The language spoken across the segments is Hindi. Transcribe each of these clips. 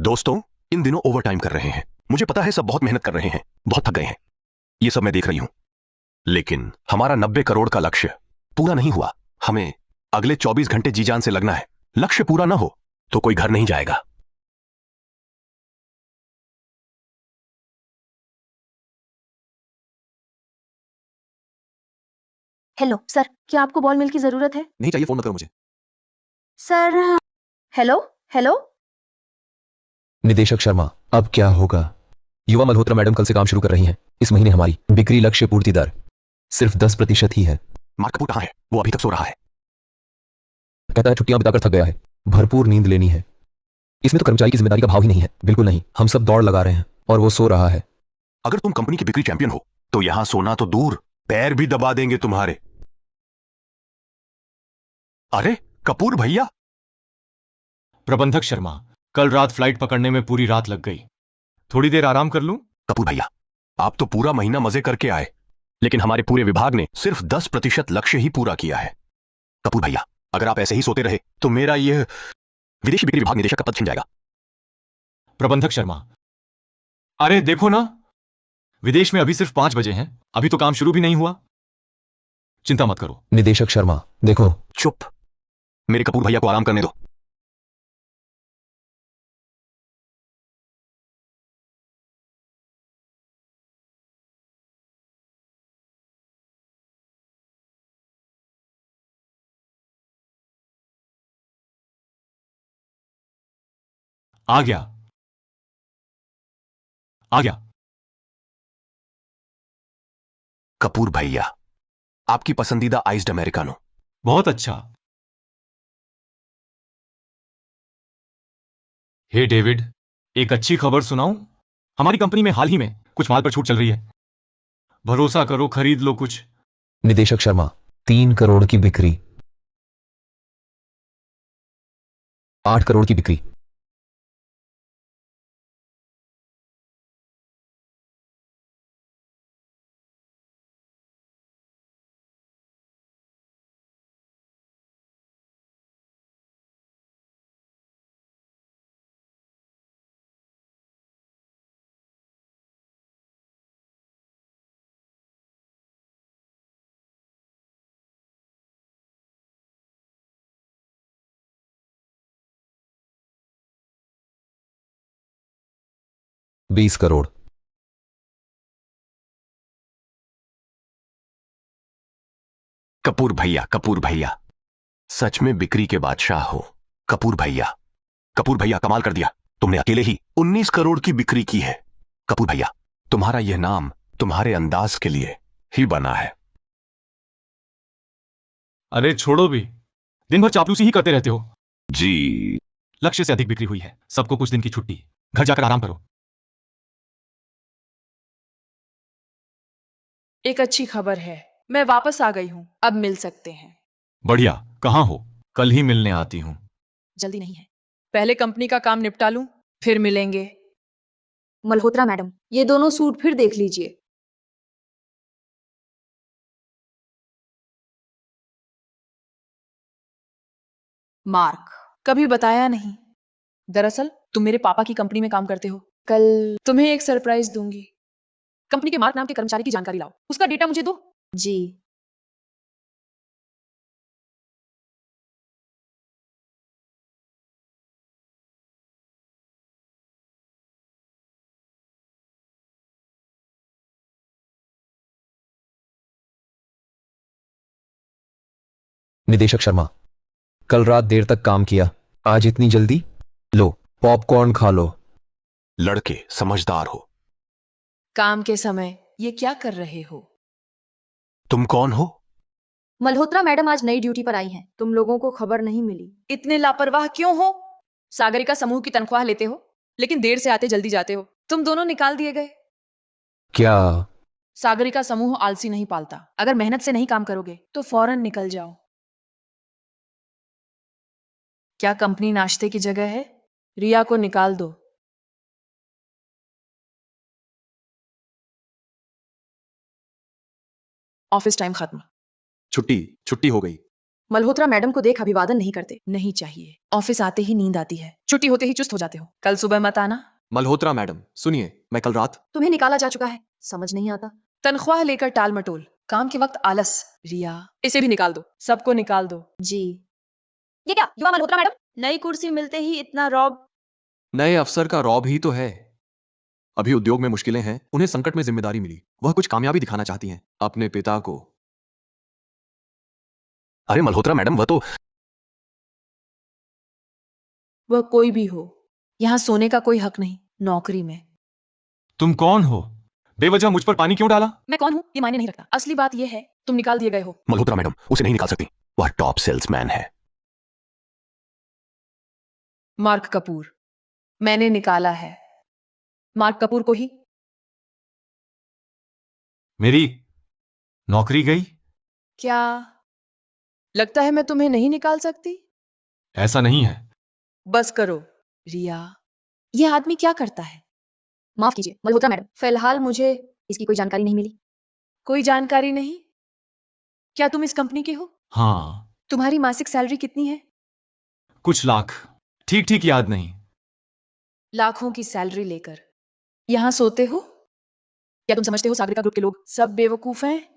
दोस्तों, इन दिनों ओवर टाइम कर रहे हैं। मुझे पता है सब बहुत मेहनत कर रहे हैं, बहुत थक गए हैं, ये सब मैं देख रही हूं। लेकिन हमारा 90 करोड़ का लक्ष्य पूरा नहीं हुआ। हमें अगले 24 घंटे जी जान से लगना है। लक्ष्य पूरा ना हो तो कोई घर नहीं जाएगा। हेलो सर, क्या आपको बॉल मिल की जरूरत है? नहीं चाहिए, फोन मत करो मुझे। Sir, hello hello. निदेशक शर्मा, अब क्या होगा? युवा मल्होत्रा मैडम कल से काम शुरू कर रही हैं। इस महीने हमारी बिक्री लक्ष्य पूर्ति दर सिर्फ 10% ही है। मार्क कपूर कहां है? वो अभी तक सो रहा है। कहता है छुट्टियां बिताकर थक गया है, भरपूर नींद लेनी है। इसमें तो कर्मचारी की जिम्मेदारी का भाव ही नहीं है। बिल्कुल नहीं, हम सब दौड़ लगा रहे हैं और वो सो रहा है। अगर तुम कंपनी की बिक्री चैंपियन हो तो यहां सोना तो दूर, पैर भी दबा देंगे तुम्हारे। अरे कपूर भैया। प्रबंधक शर्मा, कल रात फ्लाइट पकड़ने में पूरी रात लग गई। थोड़ी देर आराम कर लूं? कपूर भैया, आप तो पूरा महीना मजे करके आए, लेकिन हमारे पूरे विभाग ने सिर्फ 10% लक्ष्य ही पूरा किया है। कपूर भैया, अगर आप ऐसे ही सोते रहे तो मेरा यह विदेशी बिक्री विभाग निदेशक का पद छिन जाएगा। प्रबंधक शर्मा, अरे देखो ना, विदेश में अभी सिर्फ 5 बजे हैं, अभी तो काम शुरू भी नहीं हुआ। चिंता मत करो। निदेशक शर्मा, देखो। चुप, मेरे कपूर भैया को आराम करने दो। आ गया, आ गया। कपूर भैया, आपकी पसंदीदा आइस्ड अमेरिकानो। बहुत अच्छा। हे डेविड, एक अच्छी खबर सुनाऊं? हमारी कंपनी में हाल ही में कुछ माल पर छूट चल रही है। भरोसा करो, खरीद लो कुछ। निदेशक शर्मा, 3 करोड़ की बिक्री, 8 करोड़ की बिक्री। बीस करोड़। कपूर भैया, कपूर भैया, सच में बिक्री के बादशाह हो। कपूर भैया, कपूर भैया, कमाल कर दिया। तुमने अकेले ही 19 करोड़ की बिक्री की है। कपूर भैया, तुम्हारा यह नाम तुम्हारे अंदाज के लिए ही बना है। अरे छोड़ो भी, दिन भर चापलूसी ही करते रहते हो। जी। लक्ष्य से अधिक बिक्री हुई है, सबको कुछ दिन की छुट्टी। घर जाकर आराम करो। एक अच्छी खबर है, मैं वापस आ गई हूँ, अब मिल सकते हैं। बढ़िया, कहाँ हो? कल ही मिलने आती हूं। जल्दी नहीं है, पहले कंपनी का काम निपटा लूं, फिर मिलेंगे। मल्होत्रा मैडम, ये दोनों सूट फिर देख लीजिए। मार्क, कभी बताया नहीं। दरअसल तुम मेरे पापा की कंपनी में काम करते हो। कल तुम्हें एक सरप्राइज दूंगी। कंपनी के मार्क नाम के कर्मचारी की जानकारी लाओ, उसका डेटा मुझे दो। जी। निदेशक शर्मा, कल रात देर तक काम किया, आज इतनी जल्दी? लो, पॉपकॉर्न खा लो। लड़के समझदार हो। काम के समय ये क्या कर रहे हो? तुम कौन हो? मल्होत्रा मैडम आज नई ड्यूटी पर आई हैं। तुम लोगों को खबर नहीं मिली। इतने लापरवाह क्यों हो? सागरिका समूह की तनख्वाह लेते हो, लेकिन देर से आते जल्दी जाते हो। तुम दोनों निकाल दिए गए। क्या? सागरिका समूह आलसी नहीं पालता। अगर मेहनत से नहीं काम करोगे तो फौरन निकल जाओ। क्या कंपनी नाश्ते की जगह है? रिया को निकाल दो। ऑफिस टाइम खत्म। छुट्टी छुट्टी हो गई। मल्होत्रा मैडम को देख अभिवादन नहीं करते। नहीं चाहिए, ऑफिस आते ही नींद आती है, छुट्टी होते ही चुस्त हो जाते हो। कल सुबह मत आना। मल्होत्रा मैडम सुनिए, मैं कल रात तुम्हें निकाला जा चुका है, समझ नहीं आता। तनख्वाह लेकर टाल मटोल, काम के वक्त आलस। रिया, इसे भी निकाल दो, सबको निकाल दो। जी। ये क्या युवा मल्होत्रा मैडम, नई कुर्सी मिलते ही इतना रौब। नए अफसर का रौब ही तो है। अभी उद्योग में मुश्किलें हैं, उन्हें संकट में जिम्मेदारी मिली, वह कुछ कामयाबी दिखाना चाहती हैं अपने पिता को। अरे मल्होत्रा मैडम, वह तो वह कोई भी हो, यहाँ सोने का कोई हक नहीं, नौकरी में। तुम कौन हो? बेवजह मुझ पर पानी क्यों डाला? मैं कौन हूँ ये मायने नहीं रखता, असली बात यह है तुम निकाल दिए गए हो। मल्होत्रा मैडम उसे नहीं निकाल सकती, वह टॉप सेल्समैन है। मार्क कपूर, मैंने निकाला है मार्क कपूर को ही। मेरी नौकरी गई? क्या लगता है मैं तुम्हें नहीं निकाल सकती? ऐसा नहीं है। बस करो। रिया, यह आदमी क्या करता है? माफ कीजिए मल्होत्रा मैडम, फिलहाल मुझे इसकी कोई जानकारी नहीं मिली। कोई जानकारी नहीं? क्या तुम इस कंपनी के हो? हाँ, तुम्हारी मासिक सैलरी कितनी है? कुछ लाख, ठीक ठीक याद नहीं। लाखों की सैलरी लेकर यहां सोते हो? क्या तुम समझते हो सागरिका ग्रुप के लोग सब बेवकूफ हैं?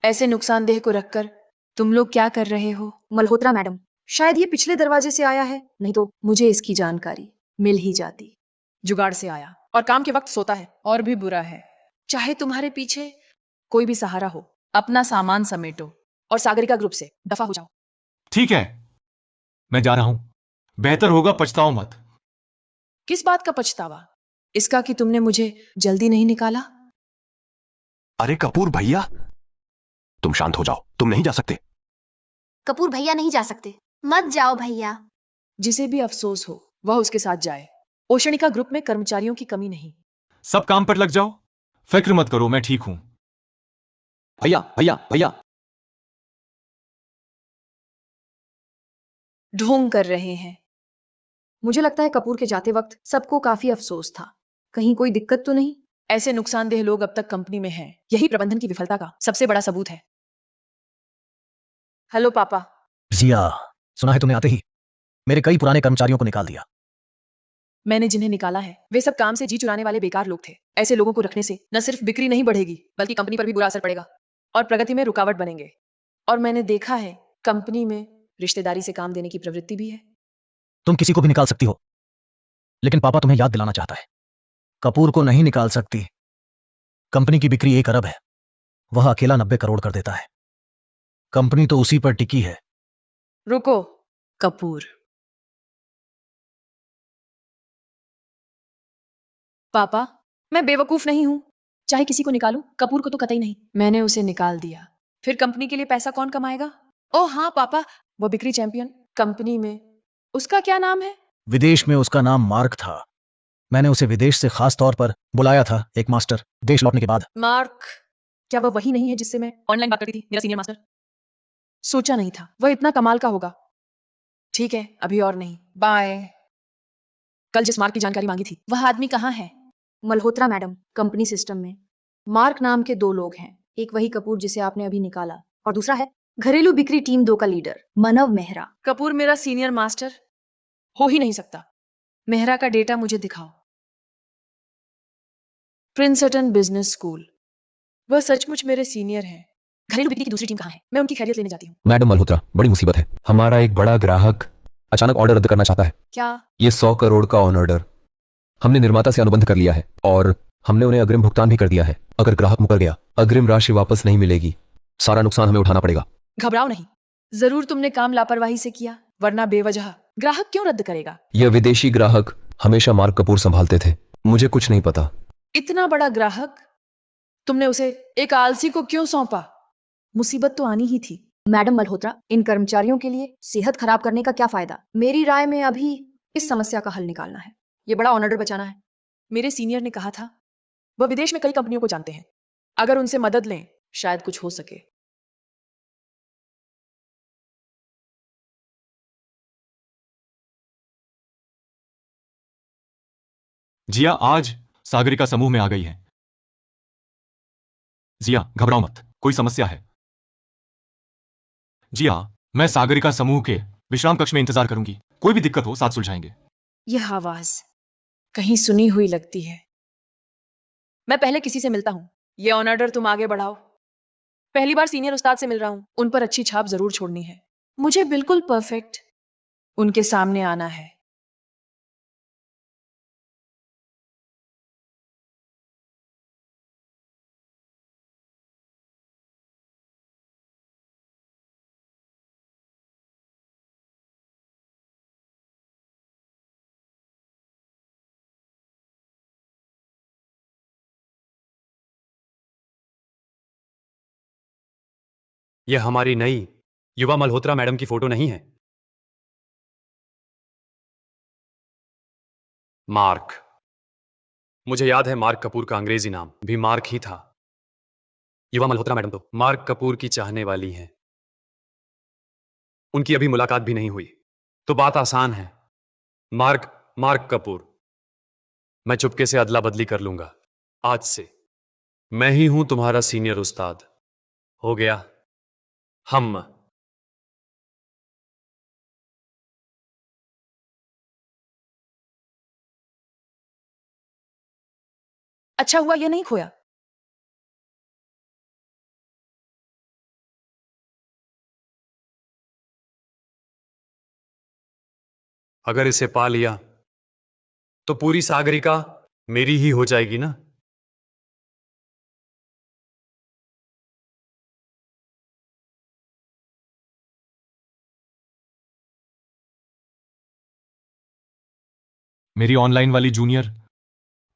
ऐसे नुकसानदेह को रखकर तुम लोग क्या कर रहे हो? मल्होत्रा मैडम, शायद ये पिछले दरवाजे से आया है, नहीं तो मुझे इसकी जानकारी मिल ही जाती। जुगाड़ से आया और काम के वक्त सोता है, और भी बुरा है। चाहे तुम्हारे पीछे कोई भी सहारा हो, अपना सामान समेटो और सागरिका ग्रुप से दफा हो जाओ। ठीक है, मैं जा रहा हूं। बेहतर होगा पछताओ मत। किस बात का पछतावा? इसका कि तुमने मुझे जल्दी नहीं निकाला? अरे कपूर भैया, तुम शांत हो जाओ, तुम नहीं जा सकते। कपूर भैया नहीं जा सकते, मत जाओ भैया। जिसे भी अफसोस हो वह उसके साथ जाए। ओशनिका ग्रुप में कर्मचारियों की कमी नहीं। सब काम पर लग जाओ, फिक्र मत करो, मैं ठीक हूं। भैया भैया भैया, ढोंग कर रहे हैं। मुझे लगता है कपूर के जाते वक्त सबको काफी अफसोस था। कहीं कोई दिक्कत तो नहीं? ऐसे नुकसानदेह लोग अब तक कंपनी में हैं। यही प्रबंधन की विफलता का सबसे बड़ा सबूत है। हेलो पापा। जिया, सुना है तुमने आते ही मेरे कई पुराने कर्मचारियों को निकाल दिया। मैंने जिन्हें निकाला है वे सब काम से जी चुराने वाले बेकार लोग थे। ऐसे लोगों को रखने से न सिर्फ बिक्री नहीं बढ़ेगी बल्कि कंपनी पर भी बुरा असर पड़ेगा और प्रगति में रुकावट बनेंगे। और मैंने देखा है कंपनी में रिश्तेदारी से काम देने की प्रवृत्ति भी है। तुम किसी को भी निकाल सकती हो, लेकिन पापा तुम्हें याद दिलाना चाहता है, कपूर को नहीं निकाल सकती। कंपनी की बिक्री 1 अरब है, वह अकेला 90 करोड़ कर देता है। कंपनी तो उसी पर टिकी है। रुको, कपूर। पापा, मैं बेवकूफ नहीं हूं। चाहे किसी को निकालूं, कपूर को तो कतई नहीं। मैंने उसे निकाल दिया, फिर कंपनी के लिए पैसा कौन कमाएगा? ओह हाँ पापा, वो बिक्री चैंपियन कंपनी में, उसका क्या नाम है? विदेश में उसका नाम मार्क था। मैंने उसे विदेश से खास तौर पर बुलाया था, एक मास्टर देश लौटने के बाद। मार्क। क्या वह वही नहीं है जिससे मैं ऑनलाइन बात करती थी, मेरा सीनियर मास्टर? सोचा नहीं था वह इतना कमाल का होगा। ठीक है, अभी और नहीं, बाय। कल जिस मार्क की जानकारी मांगी थी वह आदमी कहाँ है? मल्होत्रा मैडम, कंपनी सिस्टम में मार्क नाम के 2 लोग हैं। एक वही कपूर जिसे आपने अभी निकाला, और दूसरा है घरेलू बिक्री टीम 2 का लीडर मनव मेहरा। कपूर मेरा सीनियर मास्टर हो ही नहीं सकता। मेहरा का डेटा मुझे दिखाओ। प्रिंसटन बिजनेस स्कूल, वह सचमुच मेरे सीनियर हैं। घरेलू बिक्री की दूसरी टीम कहाँ है? मैं उनकी खैरियत लेने जाती हूँ। मैडम मल्होत्रा, बड़ी मुसीबत है। हमारा एक बड़ा ग्राहक अचानक ऑर्डर रद्द करना चाहता है। क्या? ये 100 करोड़ का ऑन ऑर्डर। हमने निर्माता से अनुबंध कर लिया है और हमने उन्हें अग्रिम भुगतान भी कर दिया है। अगर ग्राहक मुकर गया, अग्रिम राशि वापस नहीं मिलेगी, सारा नुकसान हमें उठाना पड़ेगा। घबराओ नहीं, जरूर तुमने काम लापरवाही से किया, वरना बेवजह ग्राहक क्यों रद्द करेगा? यह विदेशी ग्राहक हमेशा मार्क कपूर संभालते थे, मुझे कुछ नहीं पता। इतना बड़ा ग्राहक, तुमने उसे एक आलसी को क्यों सौंपा? मुसीबत तो आनी ही थी। मैडम मल्होत्रा, इन कर्मचारियों के लिए सेहत खराब करने का क्या फायदा? मेरी राय में अभी इस समस्या का हल निकालना है। ये बड़ा ऑन ऑर्डर बचाना है। मेरे सीनियर ने कहा था वह विदेश में कई कंपनियों को जानते हैं, अगर उनसे मदद लें शायद कुछ हो सके। जिया आज सागरिका समूह में आ गई है। जिया घबराओ मत, कोई समस्या है? जिया, मैं सागरिका समूह के विश्राम कक्ष में इंतजार करूंगी। कोई भी दिक्कत हो साथ सुलझाएंगे। यह आवाज कहीं सुनी हुई लगती है। मैं पहले किसी से मिलता हूँ। ये ऑनर तुम आगे बढ़ाओ। पहली बार सीनियर उस्ताद से मिल रहा हूँ। उन पर अच्छी छाप जरूर छोड़नी है। मुझे बिल्कुल परफेक्ट उनके सामने आना है। यह हमारी नई युवा मल्होत्रा मैडम की फोटो नहीं है। मार्क। मुझे याद है मार्क कपूर का अंग्रेजी नाम भी मार्क ही था। युवा मल्होत्रा मैडम तो मार्क कपूर की चाहने वाली हैं। उनकी अभी मुलाकात भी नहीं हुई, तो बात आसान है। Mark mark Kapoor. मैं चुपके से अदला बदली कर लूंगा। आज से मैं ही हूं तुम्हारा सीनियर उस्ताद। हो गया। हम अच्छा हुआ यह नहीं खोया। अगर इसे पा लिया तो पूरी सागरिका मेरी ही हो जाएगी ना। मेरी ऑनलाइन वाली जूनियर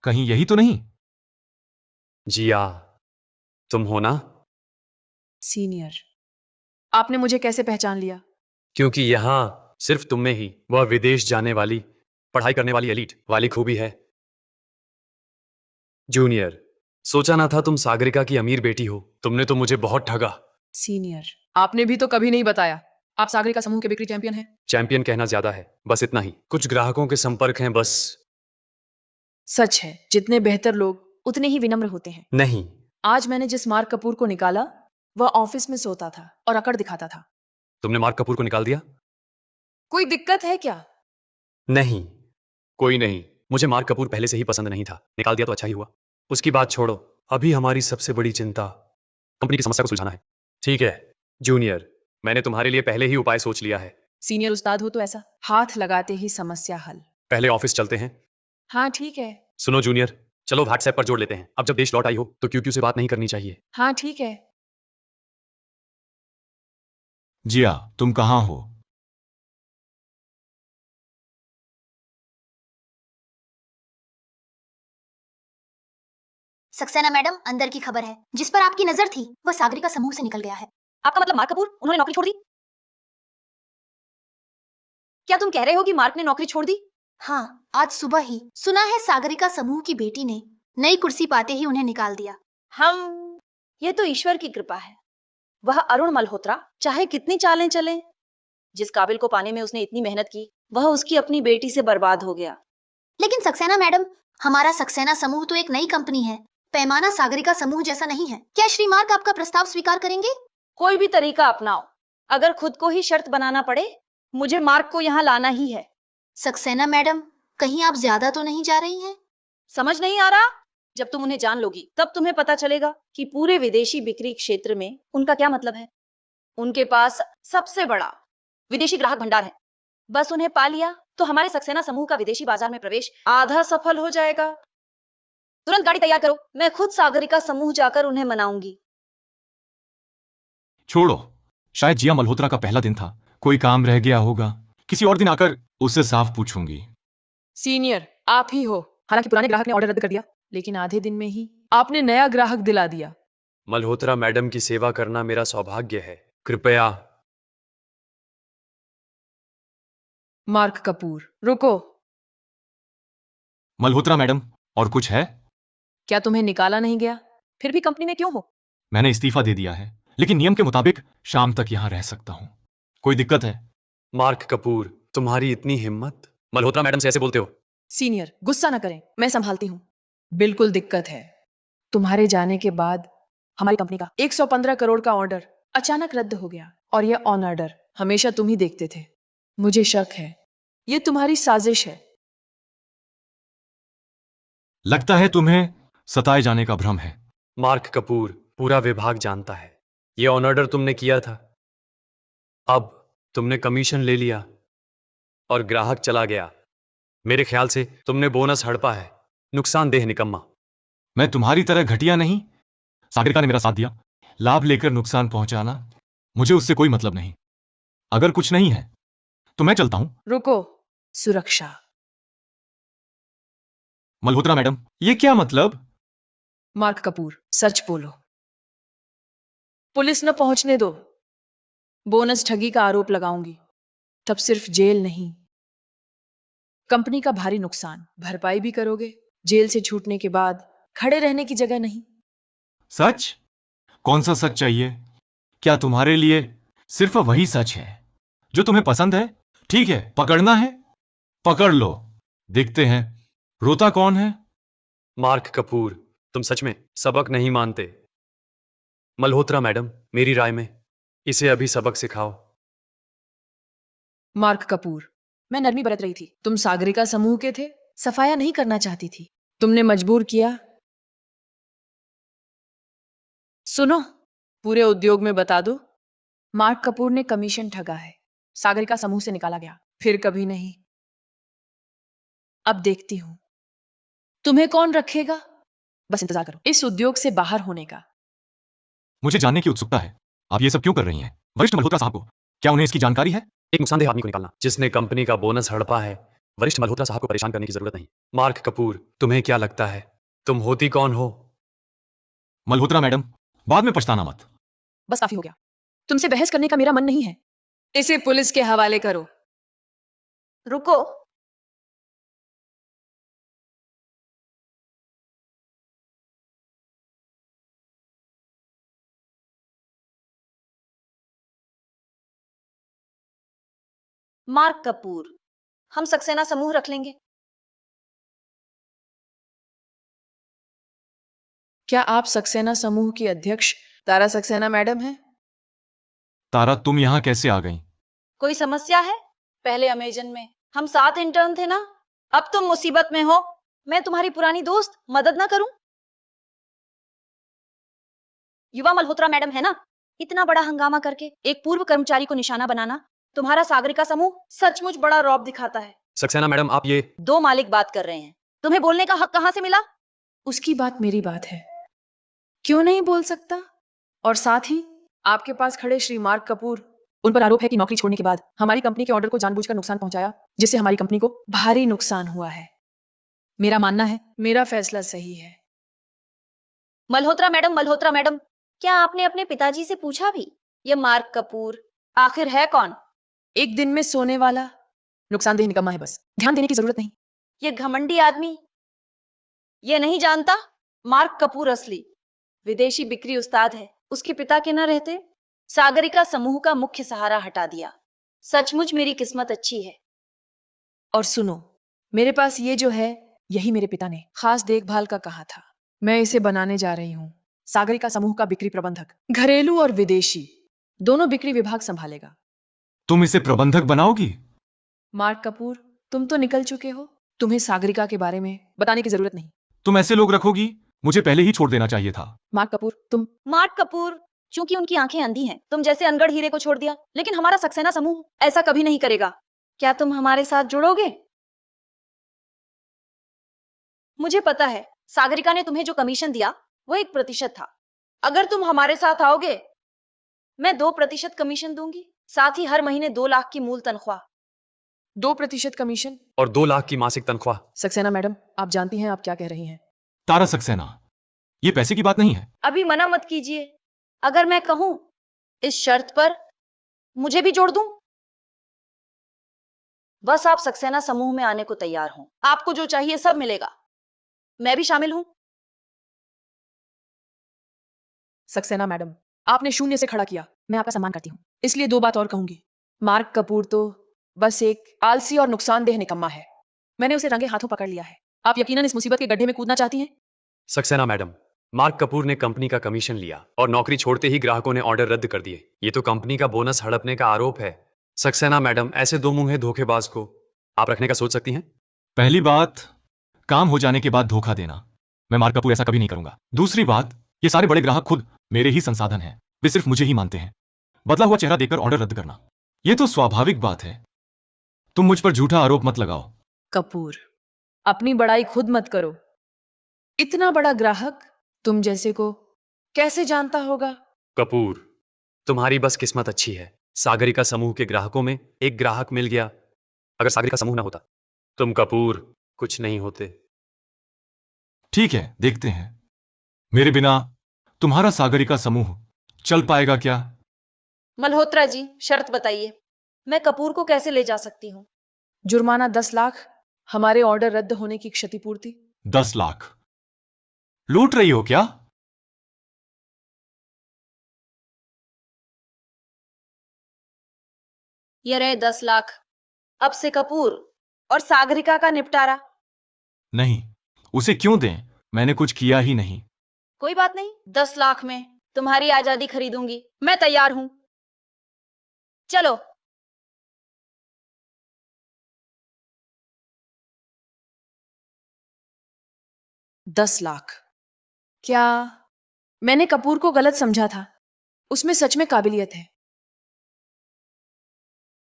कहीं यही तो नहीं? जिया, तुम हो ना? सीनियर, आपने मुझे कैसे पहचान लिया? क्योंकि यहां सिर्फ तुम में ही वह विदेश जाने वाली, पढ़ाई करने वाली एलीट वाली खूबी है। जूनियर, सोचा ना था तुम सागरिका की अमीर बेटी हो। तुमने तो मुझे बहुत ठगा। सीनियर, आपने भी तो कभी नहीं बताया आप सागरिका समूह के बिक्री चैंपियन हैं। चैंपियन कहना ज्यादा है, बस इतना ही। कुछ ग्राहकों के संपर्क हैं बस। सच है, जितने बेहतर लोग उतने ही विनम्र होते हैं। नहीं। आज मैंने जिस मार्क कपूर को निकाला वह ऑफिस में सोता था और अकड़ दिखाता था। तुमने मार्क कपूर को निकाल दिया? कोई दिक्कत है क्या? नहीं, कोई नहीं। मुझे मार्क कपूर पहले से ही पसंद नहीं था। निकाल दिया तो अच्छा ही हुआ। उसकी बात छोड़ो। अभी हमारी सबसे बड़ी चिंता कंपनी की समस्या को सुलझाना है। ठीक है जूनियर, मैंने तुम्हारे लिए पहले ही उपाय सोच लिया है। सीनियर उस्ताद हो तो ऐसा हाथ लगाते ही समस्या हल। पहले ऑफिस चलते हैं। हाँ ठीक है। सुनो जूनियर, चलो व्हाट्सएप पर जोड़ लेते हैं। अब जब देश लौट आई हो तो क्यू से बात नहीं करनी चाहिए। हाँ ठीक है। जिया, तुम कहां हो? सक्सेना मैडम, अंदर की खबर है। जिस पर आपकी नजर थी वह सागरिका समूह से निकल गया है। आपका मतलब मार्क कपूर उन्होंने नौकरी छोड़ दी? क्या तुम कह रहे हो कि मार्क ने नौकरी छोड़ दी? हाँ, आज सुबह ही सुना है सागरिका समूह की बेटी ने नई कुर्सी पाते ही उन्हें निकाल दिया। ये तो ईश्वर की कृपा है। वह अरुण मल्होत्रा चाहे कितनी चालें चलें, जिस काबिल को पाने में उसने इतनी मेहनत की, वह उसकी अपनी बेटी से बर्बाद हो गया। लेकिन सक्सेना मैडम, हमारा सक्सेना समूह तो एक नई कंपनी है। पैमाना सागरिका समूह जैसा नहीं है। क्या श्री मार्क आपका प्रस्ताव स्वीकार करेंगे? कोई भी तरीका अपनाओ, अगर खुद को ही शर्त बनाना पड़े, मुझे मार्क को यहाँ लाना ही है। सक्सेना मैडम, कहीं आप ज्यादा तो नहीं जा रही हैं? समझ नहीं आ रहा? जब तुम उन्हें जान लोगी तब तुम्हें पता चलेगा कि पूरे विदेशी बिक्री क्षेत्र में उनका क्या मतलब है। उनके पास सबसे बड़ा विदेशी ग्राहक भंडार है। बस उन्हें पा लिया तो हमारे सक्सेना समूह का विदेशी बाजार में प्रवेश आधा सफल हो जाएगा। तुरंत गाड़ी तैयार करो, मैं खुद सागरिका समूह जाकर उन्हें मनाऊंगी। छोड़ो, शायद जिया मल्होत्रा का पहला दिन था, कोई काम रह गया होगा। किसी और दिन आकर उससे साफ पूछूंगी। सीनियर, आप ही हो। हालांकि पुराने ग्राहक ने ऑर्डर रद्द कर दिया, लेकिन आधे दिन में ही आपने नया ग्राहक दिला दिया। मल्होत्रा मैडम की सेवा करना मेरा सौभाग्य है। कृपया। मार्क कपूर, रुको। मल्होत्रा मैडम, और कुछ है? क्या तुम्हें निकाला नहीं गया? फिर भी कंपनी में क्यों हो? मैंने इस्तीफा दे दिया है, लेकिन नियम के मुताबिक शाम तक यहां रह सकता हूं। कोई दिक्कत है? मार्क कपूर, तुम्हारी इतनी हिम्मत! मल्होत्रा मैडम से ऐसे बोलते हो? सीनियर, गुस्सा ना करें, मैं संभालती हूँ। बिल्कुल दिक्कत है। तुम्हारे जाने के बाद हमारी कंपनी का 115 करोड़ का ऑर्डर अचानक रद्द हो गया और यह ऑन ऑर्डर हमेशा तुम ही देखते थे। मुझे शक है ये तुम्हारी साजिश है। लगता है तुम्हें सताए जाने का भ्रम है। मार्क कपूर, पूरा विभाग जानता है ये ऑन ऑर्डर तुमने किया था। अब तुमने कमीशन ले लिया और ग्राहक चला गया। मेरे ख्याल से तुमने बोनस हड़पा है। नुकसानदेह निकम्मा। मैं तुम्हारी तरह घटिया नहीं। सागरिका ने मेरा साथ दिया। लाभ लेकर नुकसान पहुंचाना, मुझे उससे कोई मतलब नहीं। अगर कुछ नहीं है तो मैं चलता हूं। रुको। सुरक्षा। मल्होत्रा मैडम, ये क्या मतलब? मार्क कपूर, सच बोलो। पुलिस न पहुंचने दो। बोनस ठगी का आरोप लगाऊंगी। तब सिर्फ जेल नहीं, कंपनी का भारी नुकसान भरपाई भी करोगे। जेल से छूटने के बाद खड़े रहने की जगह नहीं। सच? कौन सा सच चाहिए? क्या तुम्हारे लिए सिर्फ वही सच है जो तुम्हें पसंद है? ठीक है, पकड़ना है पकड़ लो। देखते हैं रोता कौन है। मार्क कपूर, तुम सच में सबक नहीं मानते। मल्होत्रा मैडम, मेरी राय में इसे अभी सबक सिखाओ। मार्क कपूर, मैं नरमी बरत रही थी। तुम सागरिका समूह के थे, सफाया नहीं करना चाहती थी। तुमने मजबूर किया। सुनो, पूरे उद्योग में बता दो, मार्क कपूर ने कमीशन ठगा है। सागरिका समूह से निकाला गया, फिर कभी नहीं। अब देखती हूं तुम्हें कौन रखेगा। बस इंतजार करो इस उद्योग से बाहर होने का। मुझे जानने की उत्सुकता है, आप ये सब क्यों कर रही हैं? वरिष्ठ मल्होत्रा साहब को क्या उन्हें इसकी जानकारी है? एक नुकसानदेह आदमी को निकालना जिसने कंपनी का बोनस हड़पा है। वरिष्ठ मल्होत्रा साहब को परेशान करने की जरूरत नहीं। मार्क कपूर, तुम्हें क्या लगता है तुम होती कौन हो? मल्होत्रा मैडम, बाद में पछताना मत। बस काफी हो गया। तुमसे बहस करने का मेरा मन नहीं है। इसे पुलिस के हवाले करो। रुको। मार्क कपूर, हम सक्सेना समूह रख लेंगे। क्या आप सक्सेना समूह की अध्यक्ष तारा सक्सेना मैडम हैं? तारा, तुम यहां कैसे आ गई? कोई समस्या है? पहले अमेजन में हम 7 इंटर्न थे ना, अब तुम मुसीबत में हो। मैं तुम्हारी पुरानी दोस्त मदद ना करूं? युवा मल्होत्रा मैडम है ना, इतना बड़ा हंगामा करके एक पूर्व कर्मचारी को निशाना बनाना तुम्हारा सागरिका समूह सचमुच बड़ा रौब दिखाता है। सक्सेना मैडम, आप ये 2 मालिक बात कर रहे हैं, तुम्हें बोलने का हक कहां से मिला? उसकी बात मेरी बात है, क्यों नहीं बोल सकता? और साथ ही आपके पास खड़े श्री मार्क कपूर, उन पर आरोप है कि नौकरी छोड़ने के बाद हमारी कंपनी के ऑर्डर को जानबूझकर नुकसान पहुंचाया, जिससे हमारी कंपनी को भारी नुकसान हुआ है। मेरा मानना है मेरा फैसला सही है। मल्होत्रा मैडम, क्या आपने अपने पिताजी से पूछा भी ये मार्क कपूर आखिर है कौन? एक दिन में सोने वाला नुकसानदेह निकम्मा है। बस ध्यान देने की जरूरत नहीं। ये घमंडी आदमी ये नहीं जानता मार्क कपूर असली विदेशी बिक्री उस्ताद है। उसके पिता के न रहते सागरिका समूह का मुख्य सहारा हटा दिया। सचमुच मेरी किस्मत अच्छी है। और सुनो, मेरे पास ये जो है यही मेरे पिता ने खास देखभाल का कहा था। मैं इसे बनाने जा रही हूँ। सागरिका समूह का बिक्री प्रबंधक, घरेलू और विदेशी दोनों बिक्री विभाग संभालेगा। तुम इसे प्रबंधक बनाओगी? मार्क कपूर, तुम तो निकल चुके हो, तुम्हें सागरिका के बारे में बताने की जरूरत नहीं। तुम ऐसे लोग रखोगी? मुझे पहले ही छोड़ देना चाहिए था। मार्क कपूर, तुम मार्क कपूर, चूंकि उनकी आंखें अंधी हैं, तुम जैसे अनगढ़ हीरे को छोड़ दिया, लेकिन हमारा सक्सेना समूह ऐसा कभी नहीं करेगा। क्या तुम हमारे साथ जुड़ोगे? मुझे पता है सागरिका ने तुम्हें जो कमीशन दिया वो 1% था। अगर तुम हमारे साथ आओगे, मैं 2% कमीशन दूंगी, साथ ही हर महीने 2 लाख की मूल तनख्वाह। 2% कमीशन और 2 लाख की मासिक तनख्वाह। सक्सेना मैडम, आप जानती हैं आप क्या कह रही हैं। तारा सक्सेना, ये पैसे की बात नहीं है। अभी मना मत कीजिए। अगर मैं कहूं इस शर्त पर मुझे भी जोड़ दूं, बस आप सक्सेना समूह में आने को तैयार हो। आपको जो चाहिए सब मिलेगा। मैं भी शामिल हूं। सक्सेना मैडम, आपने शून्य से खड़ा किया, मैं आपका सम्मान करती हूँ, इसलिए 2 बात और कहूंगी। मार्क कपूर तो बस एक आलसी और नुकसानदेह निकम्मा है। मैंने उसे रंगे हाथों पकड़ लिया है। आप यकीनन इस मुसीबत के गड्ढे में कूदना चाहती हैं। सक्सेना मैडम, मार्क कपूर ने कंपनी का कमीशन लिया और नौकरी छोड़ते ही ग्राहकों ने ऑर्डर रद्द कर दिए। ये तो कंपनी का बोनस हड़पने का आरोप है। सक्सेना मैडम, ऐसे दो मुंहे धोखेबाज को आप रखने का सोच सकती हैं? पहली बात, काम हो जाने के बाद धोखा देना। मैं मार्क कपूर ऐसा कभी नहीं करूंगा। दूसरी बात, ये सारे बड़े ग्राहक खुद मेरे ही संसाधन हैं। वे सिर्फ मुझे ही मानते हैं। बदला हुआ चेहरा देकर ऑर्डर रद्द करना, ये तो स्वाभाविक बात है। तुम मुझ पर झूठा आरोप मत लगाओ। कपूर, अपनी बड़ाई खुद मत करो। इतना बड़ा ग्राहक तुम जैसे को कैसे जानता होगा? कपूर, तुम्हारी बस किस्मत अच्छी है। सागरिका समूह के ग्राहकों में एक ग्राहक मिल गया। अगर सागरिका समूह ना होता, तुम कपूर कुछ नहीं होते। ठीक है, देखते हैं। मेरे बिना तुम्हारा सागरिका समूह चल पाएगा क्या? मल्होत्रा जी, शर्त बताइए, मैं कपूर को कैसे ले जा सकती हूँ? जुर्माना 10 लाख, हमारे ऑर्डर रद्द होने की क्षतिपूर्ति। 10 लाख? लूट रही हो क्या? ये रहे 10 लाख। अब से कपूर और सागरिका का निपटारा। नहीं, उसे क्यों दें? मैंने कुछ किया ही नहीं। कोई बात नहीं, 10 लाख में तुम्हारी आजादी खरीदूंगी। मैं तैयार हूं। चलो। 10 लाख। क्या मैंने कपूर को गलत समझा था? उसमें सच में काबिलियत है।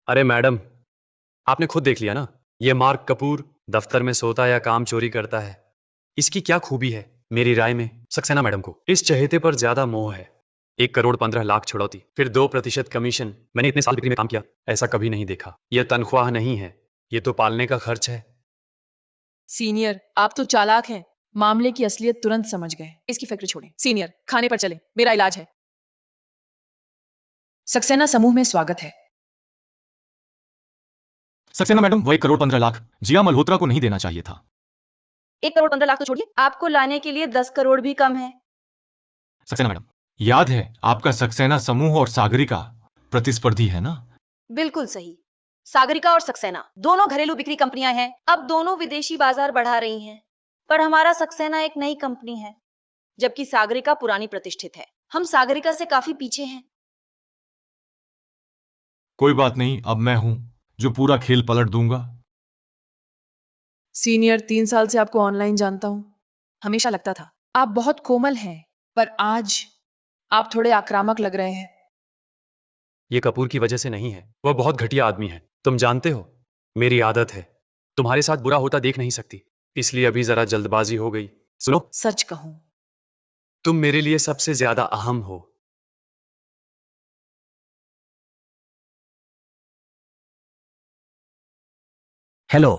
अरे मैडम, आपने खुद देख लिया ना, ये मार्क कपूर दफ्तर में सोता या काम चोरी करता है। इसकी क्या खूबी है? मेरी राय में सक्सेना मैडम को इस चहेते पर ज्यादा मोह है। 1,15,00,000 छुड़ौती, फिर 2% कमीशन। मैंने इतने साल बिक्री में काम किया, ऐसा कभी नहीं देखा। यह तनख्वाह नहीं है, ये तो पालने का खर्च है। सीनियर, आप तो चालाक हैं। मामले की असलियत तुरंत समझ गए। इसकी फैक्ट्री छोड़ें। सीनियर, खाने पर चलें, मेरा इलाज है। सक्सेना समूह में स्वागत है। सक्सेना मैडम, वो 1,15,00,000 जिया मल्होत्रा को नहीं देना चाहिए था। 1,15,00,000 तो छोड़िए, आपको लाने के लिए 10 करोड़ भी कम है। सक्सेना मैडम, याद है आपका सक्सेना समूह और सागरिका प्रतिस्पर्धी है ना? बिल्कुल सही। सागरिका और सक्सेना दोनों घरेलू बिक्री कंपनियां हैं। अब दोनों विदेशी बाजार बढ़ा रही हैं। पर हमारा सक्सेना एक नई कंपनी है, जबकि सागरिका पुरानी प्रतिष्ठित है। हम सागरिका से काफी पीछे हैं। कोई बात नहीं, अब मैं हूं जो पूरा खेल पलट दूंगा। सीनियर, 3 साल से आपको ऑनलाइन जानता हूं। हमेशा लगता था आप बहुत कोमल हैं, पर आज आप थोड़े आक्रामक लग रहे हैं। ये कपूर की वजह से नहीं है, वह बहुत घटिया आदमी है। तुम जानते हो, मेरी आदत है तुम्हारे साथ बुरा होता देख नहीं सकती, इसलिए अभी जरा जल्दबाजी हो गई। सुनो, सच कहूं, तुम मेरे लिए सबसे ज्यादा अहम हो। हेलो।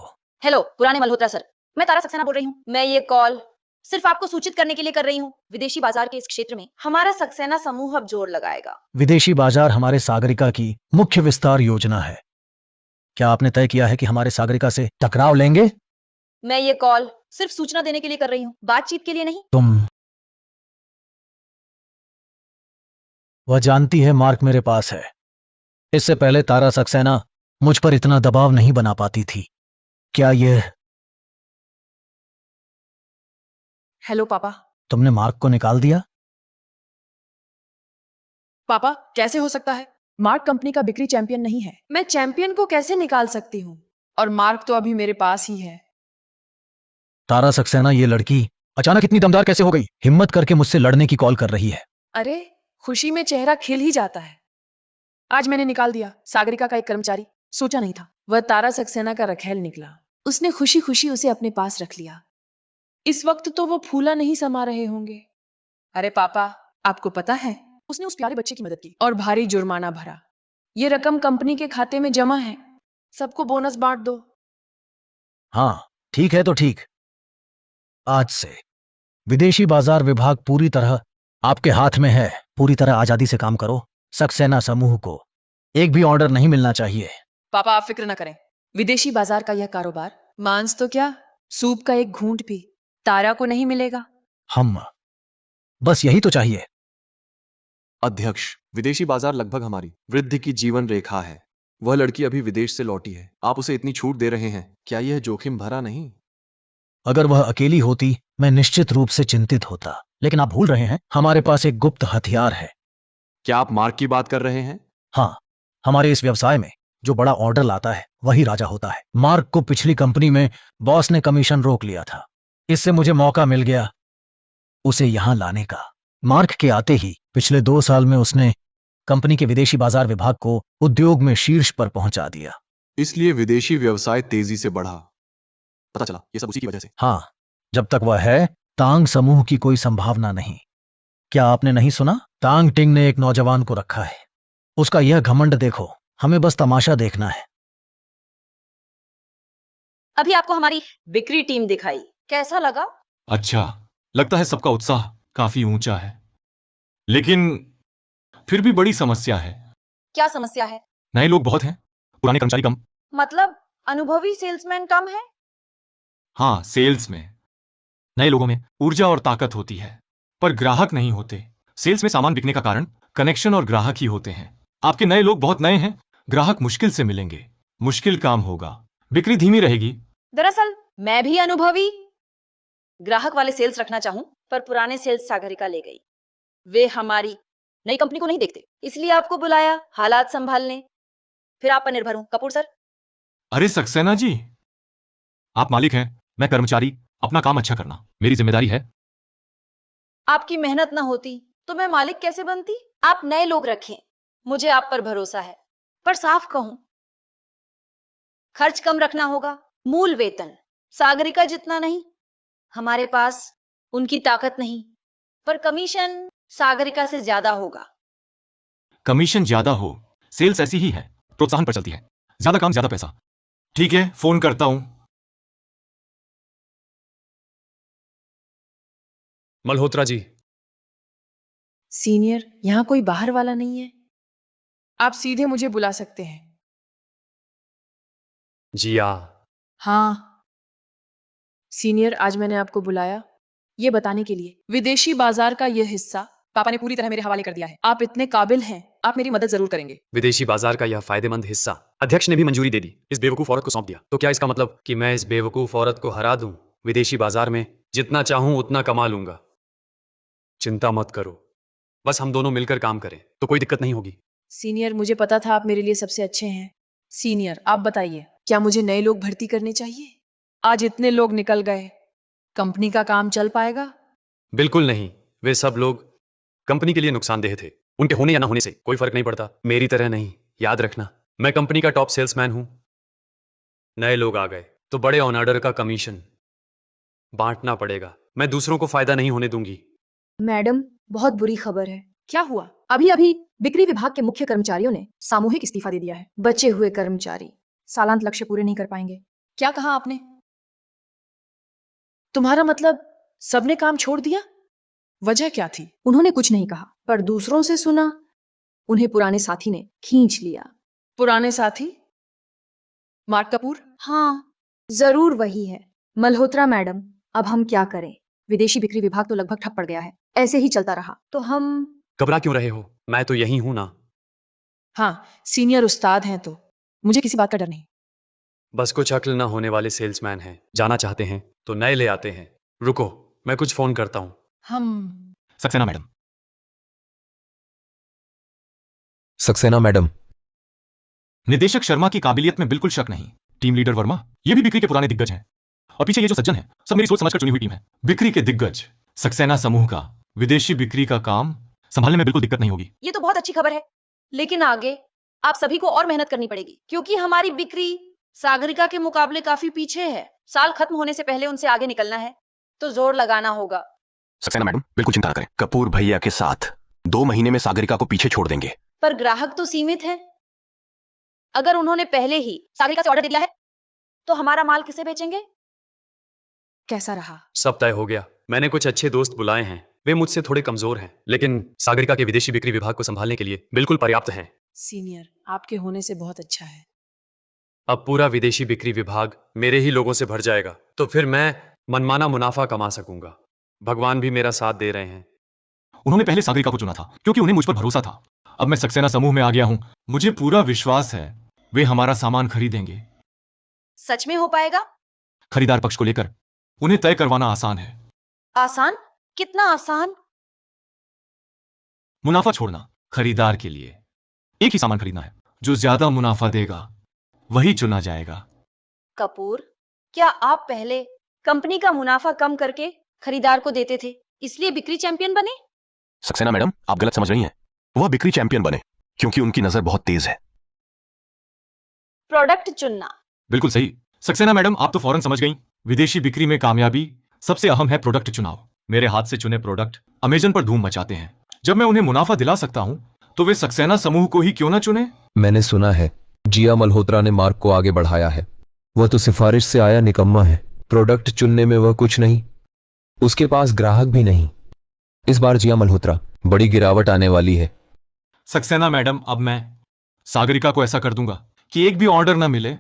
हेलो, पुराने मल्होत्रा सर। मैं तारा सक्सेना बोल रही हूँ। मैं ये कॉल सिर्फ आपको सूचित करने के लिए कर रही हूँ। विदेशी बाजार के इस क्षेत्र में हमारा सक्सेना समूह अब जोर लगाएगा। विदेशी बाजार हमारे सागरिका की मुख्य विस्तार योजना है। क्या आपने तय किया है कि हमारे सागरिका से टकराव लेंगे? मैं ये कॉल सिर्फ सूचना देने के लिए कर रही हूँ, बातचीत के लिए नहीं। वह जानती है मार्क मेरे पास है। इससे पहले तारा सक्सेना मुझ पर इतना दबाव नहीं बना पाती थी। क्या यह हेलो पापा। तुमने मार्क को निकाल दिया? पापा, कैसे हो सकता है? मार्क कंपनी का बिक्री चैंपियन नहीं है। मैं चैंपियन को कैसे निकाल सकती हूँ? और मार्क तो अभी मेरे पास ही है। तारा सक्सेना, ये लड़की अचानक इतनी दमदार कैसे हो गई? हिम्मत करके मुझसे लड़ने की कॉल कर रही है। अरे, खुशी में चेहरा खिल ही जाता है। आज मैंने निकाल दिया सागरिका का एक कर्मचारी। सोचा नहीं था वह तारा सक्सेना का रखैल निकला। उसने खुशी खुशी उसे अपने पास रख लिया। इस वक्त तो वो फूला नहीं समा रहे होंगे। अरे पापा, आपको पता है उसने उस प्यारे बच्चे की मदद की और भारी जुर्माना भरा। ये रकम कंपनी के खाते में जमा है। सबको बोनस बांट दो। हाँ, ठीक है तो ठीक। आज से विदेशी बाजार विभाग पूरी तरह आपके हाथ में है। पूरी तरह आजादी से काम करो। सक्सेना समूह को एक भी ऑर्डर नहीं मिलना चाहिए। पापा, आप फिक्र न करें। विदेशी बाजार का यह कारोबार मांस तो क्या, सूप का एक घूंट भी तारा को नहीं मिलेगा। हम बस यही तो चाहिए। अध्यक्ष, विदेशी बाजार लगभग हमारी वृद्धि की जीवन रेखा है। वह लड़की अभी विदेश से लौटी है, आप उसे इतनी छूट दे रहे हैं, क्या यह जोखिम भरा नहीं? अगर वह अकेली होती मैं निश्चित रूप से चिंतित होता, लेकिन आप भूल रहे हैं हमारे पास एक गुप्त हथियार है। क्या आप मार्क की बात कर रहे हैं? हाँ, हमारे इस व्यवसाय में जो बड़ा ऑर्डर लाता है वही राजा होता है। मार्क को पिछली कंपनी में बॉस ने कमीशन रोक लिया था, इससे मुझे मौका मिल गया उसे यहां लाने का। मार्क के आते ही पिछले 2 साल में उसने कंपनी के विदेशी बाजार विभाग को उद्योग में शीर्ष पर पहुंचा दिया। इसलिए विदेशी व्यवसाय तेजी से बढ़ा। पता चला ये सब उसी की वजह से। हाँ, जब तक वह है तांग समूह की कोई संभावना नहीं। क्या आपने नहीं सुना? तांग टिंग ने एक नौजवान को रखा है। उसका यह घमंड देखो, हमें बस तमाशा देखना है। अभी आपको हमारी बिक्री टीम दिखाई, कैसा लगा? अच्छा, लगता है सबका उत्साह काफी ऊंचा है, लेकिन फिर भी बड़ी समस्या है। क्या समस्या है? नए लोग बहुत हैं, पुराने कर्मचारी कम। मतलब अनुभवी सेल्समैन कम है? हाँ, सेल्स में नए लोगों में ऊर्जा और ताकत होती है, पर ग्राहक नहीं होते। सेल्स में सामान बिकने का कारण कनेक्शन और ग्राहक ही होते हैं। आपके नए लोग बहुत नए हैं, ग्राहक मुश्किल से मिलेंगे, मुश्किल काम होगा, बिक्री धीमी रहेगी। दरअसल मैं भी अनुभवी ग्राहक वाले सेल्स रखना चाहूं, पर पुराने सेल्स सागरिका ले गई। वे हमारी नई कंपनी को नहीं देखते, इसलिए आपको बुलाया हालात संभालने। फिर आप पर निर्भर हूं। कपूर सर। अरे सक्सेना जी, आप मालिक हैं, मैं कर्मचारी। अपना काम अच्छा करना मेरी जिम्मेदारी है। आपकी मेहनत ना होती तो मैं मालिक कैसे बनती? आप नए लोग रखें, मुझे आप पर भरोसा है। पर साफ कहूं, खर्च कम रखना होगा। मूल वेतन सागरिका जितना नहीं, हमारे पास उनकी ताकत नहीं, पर कमीशन सागरिका से ज्यादा होगा। कमीशन ज्यादा हो, सेल्स ऐसी ही है, प्रोत्साहन पर चलती है। ज्यादा काम ज्यादा पैसा। ठीक है, फोन करता हूं। मल्होत्रा जी, सीनियर, यहाँ कोई बाहर वाला नहीं है। आप सीधे मुझे बुला सकते हैं। जिया, हाँ सीनियर, आज मैंने आपको बुलाया ये बताने के लिए, विदेशी बाजार का यह हिस्सा पापा ने पूरी तरह मेरे हवाले कर दिया है। आप इतने काबिल हैं, आप मेरी मदद जरूर करेंगे। विदेशी बाजार का यह फायदेमंद हिस्सा अध्यक्ष ने भी मंजूरी दे दी, इस बेवकूफ औरत को सौंप दिया। तो क्या इसका मतलब कि मैं इस बेवकूफ औरत को हरा दूं? विदेशी बाजार में जितना चाहूं उतना कमा लूंगा। चिंता मत करो, बस हम दोनों मिलकर काम करें तो कोई दिक्कत नहीं होगी। सीनियर, मुझे पता था आप मेरे लिए सबसे अच्छे हैं। सीनियर, आप बताइए, क्या मुझे नए लोग भर्ती करने चाहिए? आज इतने लोग निकल गए, कंपनी का काम चल पाएगा? बिल्कुल नहीं, वे सब लोग कंपनी के लिए नुकसानदेह थे। उनके होने या ना होने से कोई फर्क नहीं पड़ता। मेरी तरह नहीं, याद रखना, मैं कंपनी का टॉप सेल्समैन हूं। नए लोग आ गए तो बड़े ऑन ऑर्डर का कमीशन बांटना पड़ेगा। मैं दूसरों को फायदा नहीं होने दूंगी। मैडम, बहुत बुरी खबर है। क्या हुआ? अभी अभी बिक्री विभाग के मुख्य कर्मचारियों ने सामूहिक इस्तीफा दे दिया है। बचे हुए कर्मचारी सालांत लक्ष्य पूरे नहीं कर पाएंगे। क्या कहा आपने? तुम्हारा मतलब सबने काम छोड़ दिया? वजह क्या थी? उन्होंने कुछ नहीं कहा, पर दूसरों से सुना उन्हें पुराने साथी ने खींच लिया। पुराने साथी? मार्क कपूर? हाँ, जरूर वही है। मल्होत्रा मैडम, अब हम क्या करें? विदेशी बिक्री विभाग तो लगभग ठप पड़ गया है। ऐसे ही चलता रहा तो हम। घबरा क्यों रहे हो? मैं तो यही हूं ना। हाँ, सीनियर उस्ताद हैं तो मुझे किसी बात का डर नहीं। बस कुछ अक्ल ना होने वाले सेल्समैन हैं, जाना चाहते हैं तो नए ले आते हैं। रुको, मैं कुछ फोन करता हूं। हम सक्सेना मैडम। सक्सेना मैडम। निदेशक शर्मा की काबिलियत में बिल्कुल शक नहीं। टीम लीडर वर्मा, ये भी बिक्री के पुराने दिग्गज हैं, और पीछे ये जो सज्जन हैं, सब मेरी सोच समझकर चुनी हुई टीम है। बिक्री के दिग्गज सक्सेना समूह का विदेशी बिक्री का काम संभालने में बिल्कुल दिक्कत नहीं होगी। ये तो बहुत अच्छी खबर है, लेकिन आगे आप सभी को और मेहनत करनी पड़ेगी, क्योंकि हमारी बिक्री सागरिका के मुकाबले काफी पीछे है। साल खत्म होने से पहले उनसे आगे निकलना है, तो जोर लगाना होगा। सक्सेना मैडम, बिल्कुल चिंता न करें। कपूर भैया के साथ 2 महीने में सागरिका को पीछे छोड़ देंगे। पर ग्राहक तो सीमित है। अगर उन्होंने पहले ही सागरिका से ऑर्डर दे दिया है, तो हमारा माल किसे बेचेंगे? कैसा रहा? सब तय हो गया। मैंने कुछ अच्छे दोस्त बुलाए हैं, वे मुझसे थोड़े कमजोर हैं, लेकिन सागरिका के विदेशी बिक्री विभाग को संभालने के लिए बिल्कुल पर्याप्त हैं। सीनियर, आपके होने से बहुत अच्छा है। अब पूरा विदेशी बिक्री विभाग मेरे ही लोगों से भर जाएगा, तो फिर मैं मनमाना मुनाफा कमा सकूंगा। भगवान भी मेरा साथ दे रहे हैं। उन्होंने पहले सागरिका को चुना था क्योंकि उन्हें मुझ पर भरोसा था। अब मैं सक्सेना समूह में आ गया हूं, मुझे पूरा विश्वास है वे हमारा सामान खरीदेंगे। सच में हो पाएगा? खरीदार पक्ष को लेकर उन्हें तय करवाना आसान है। आसान? कितना आसान? मुनाफा छोड़ना खरीदार के लिए एक ही सामान खरीदना है जो ज्यादा मुनाफा देगा। वही चुना जाएगा। कपूर, क्या आप पहले कंपनी का मुनाफा कम करके खरीदार को देते थे, इसलिए बिक्री चैंपियन बने? सक्सेना मैडम, आप गलत समझ रही हैं। वह बिक्री चैंपियन बने क्योंकि उनकी नजर बहुत तेज है। प्रोडक्ट चुनना। बिल्कुल सही। सक्सेना मैडम, आप तो फौरन समझ गई। विदेशी बिक्री में कामयाबी सबसे अहम है प्रोडक्ट चुनाव। मेरे हाथ से चुने प्रोडक्ट अमेजन पर धूम मचाते हैं। जब मैं उन्हें मुनाफा दिला सकता हूं तो वे सक्सेना समूह को ही क्यों ना चुने। मैंने सुना है जिया मल्होत्रा ने मार्क को आगे बढ़ाया है। वह तो सिफारिश से आया निकम्मा है। प्रोडक्ट चुनने में वह कुछ नहीं, उसके पास ग्राहक भी नहीं। इस बार जिया मल्होत्रा बड़ी गिरावट आने वाली है। सक्सेना मैडम, अब मैं सागरिका को ऐसा कर दूंगा कि एक भी ऑर्डर ना मिले।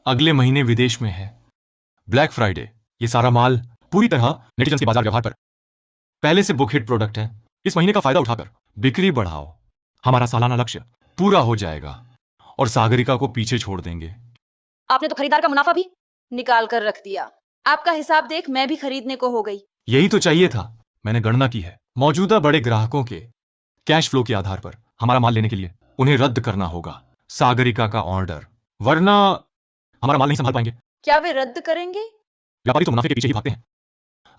अगले महीने विदेश में है ब्लैक फ्राइडे। ये सारा माल पूरी तरह नेटिजन्स के बाजार व्यवहार पर पहले से बुक हिट प्रोडक्ट है। इस महीने का फायदा उठाकर बिक्री बढ़ाओ। हमारा सालाना लक्ष्य पूरा हो जाएगा और सागरिका को पीछे छोड़ देंगे। आपने तो खरीदार का मुनाफा भी निकाल कर रख दिया। आपका हिसाब देख मैं भी खरीदने को हो गई। यही तो चाहिए था। मैंने गणना की है। मौजूदा बड़े ग्राहकों के कैश फ्लो के आधार पर हमारा माल लेने के लिए उन्हें रद्द करना होगा सागरिका का ऑर्डर, वरना हमारा माल नहीं संभाल पाएंगे। क्या वे रद्द करेंगे? व्यापारी तो मुनाफे के पीछे ही भागते हैं।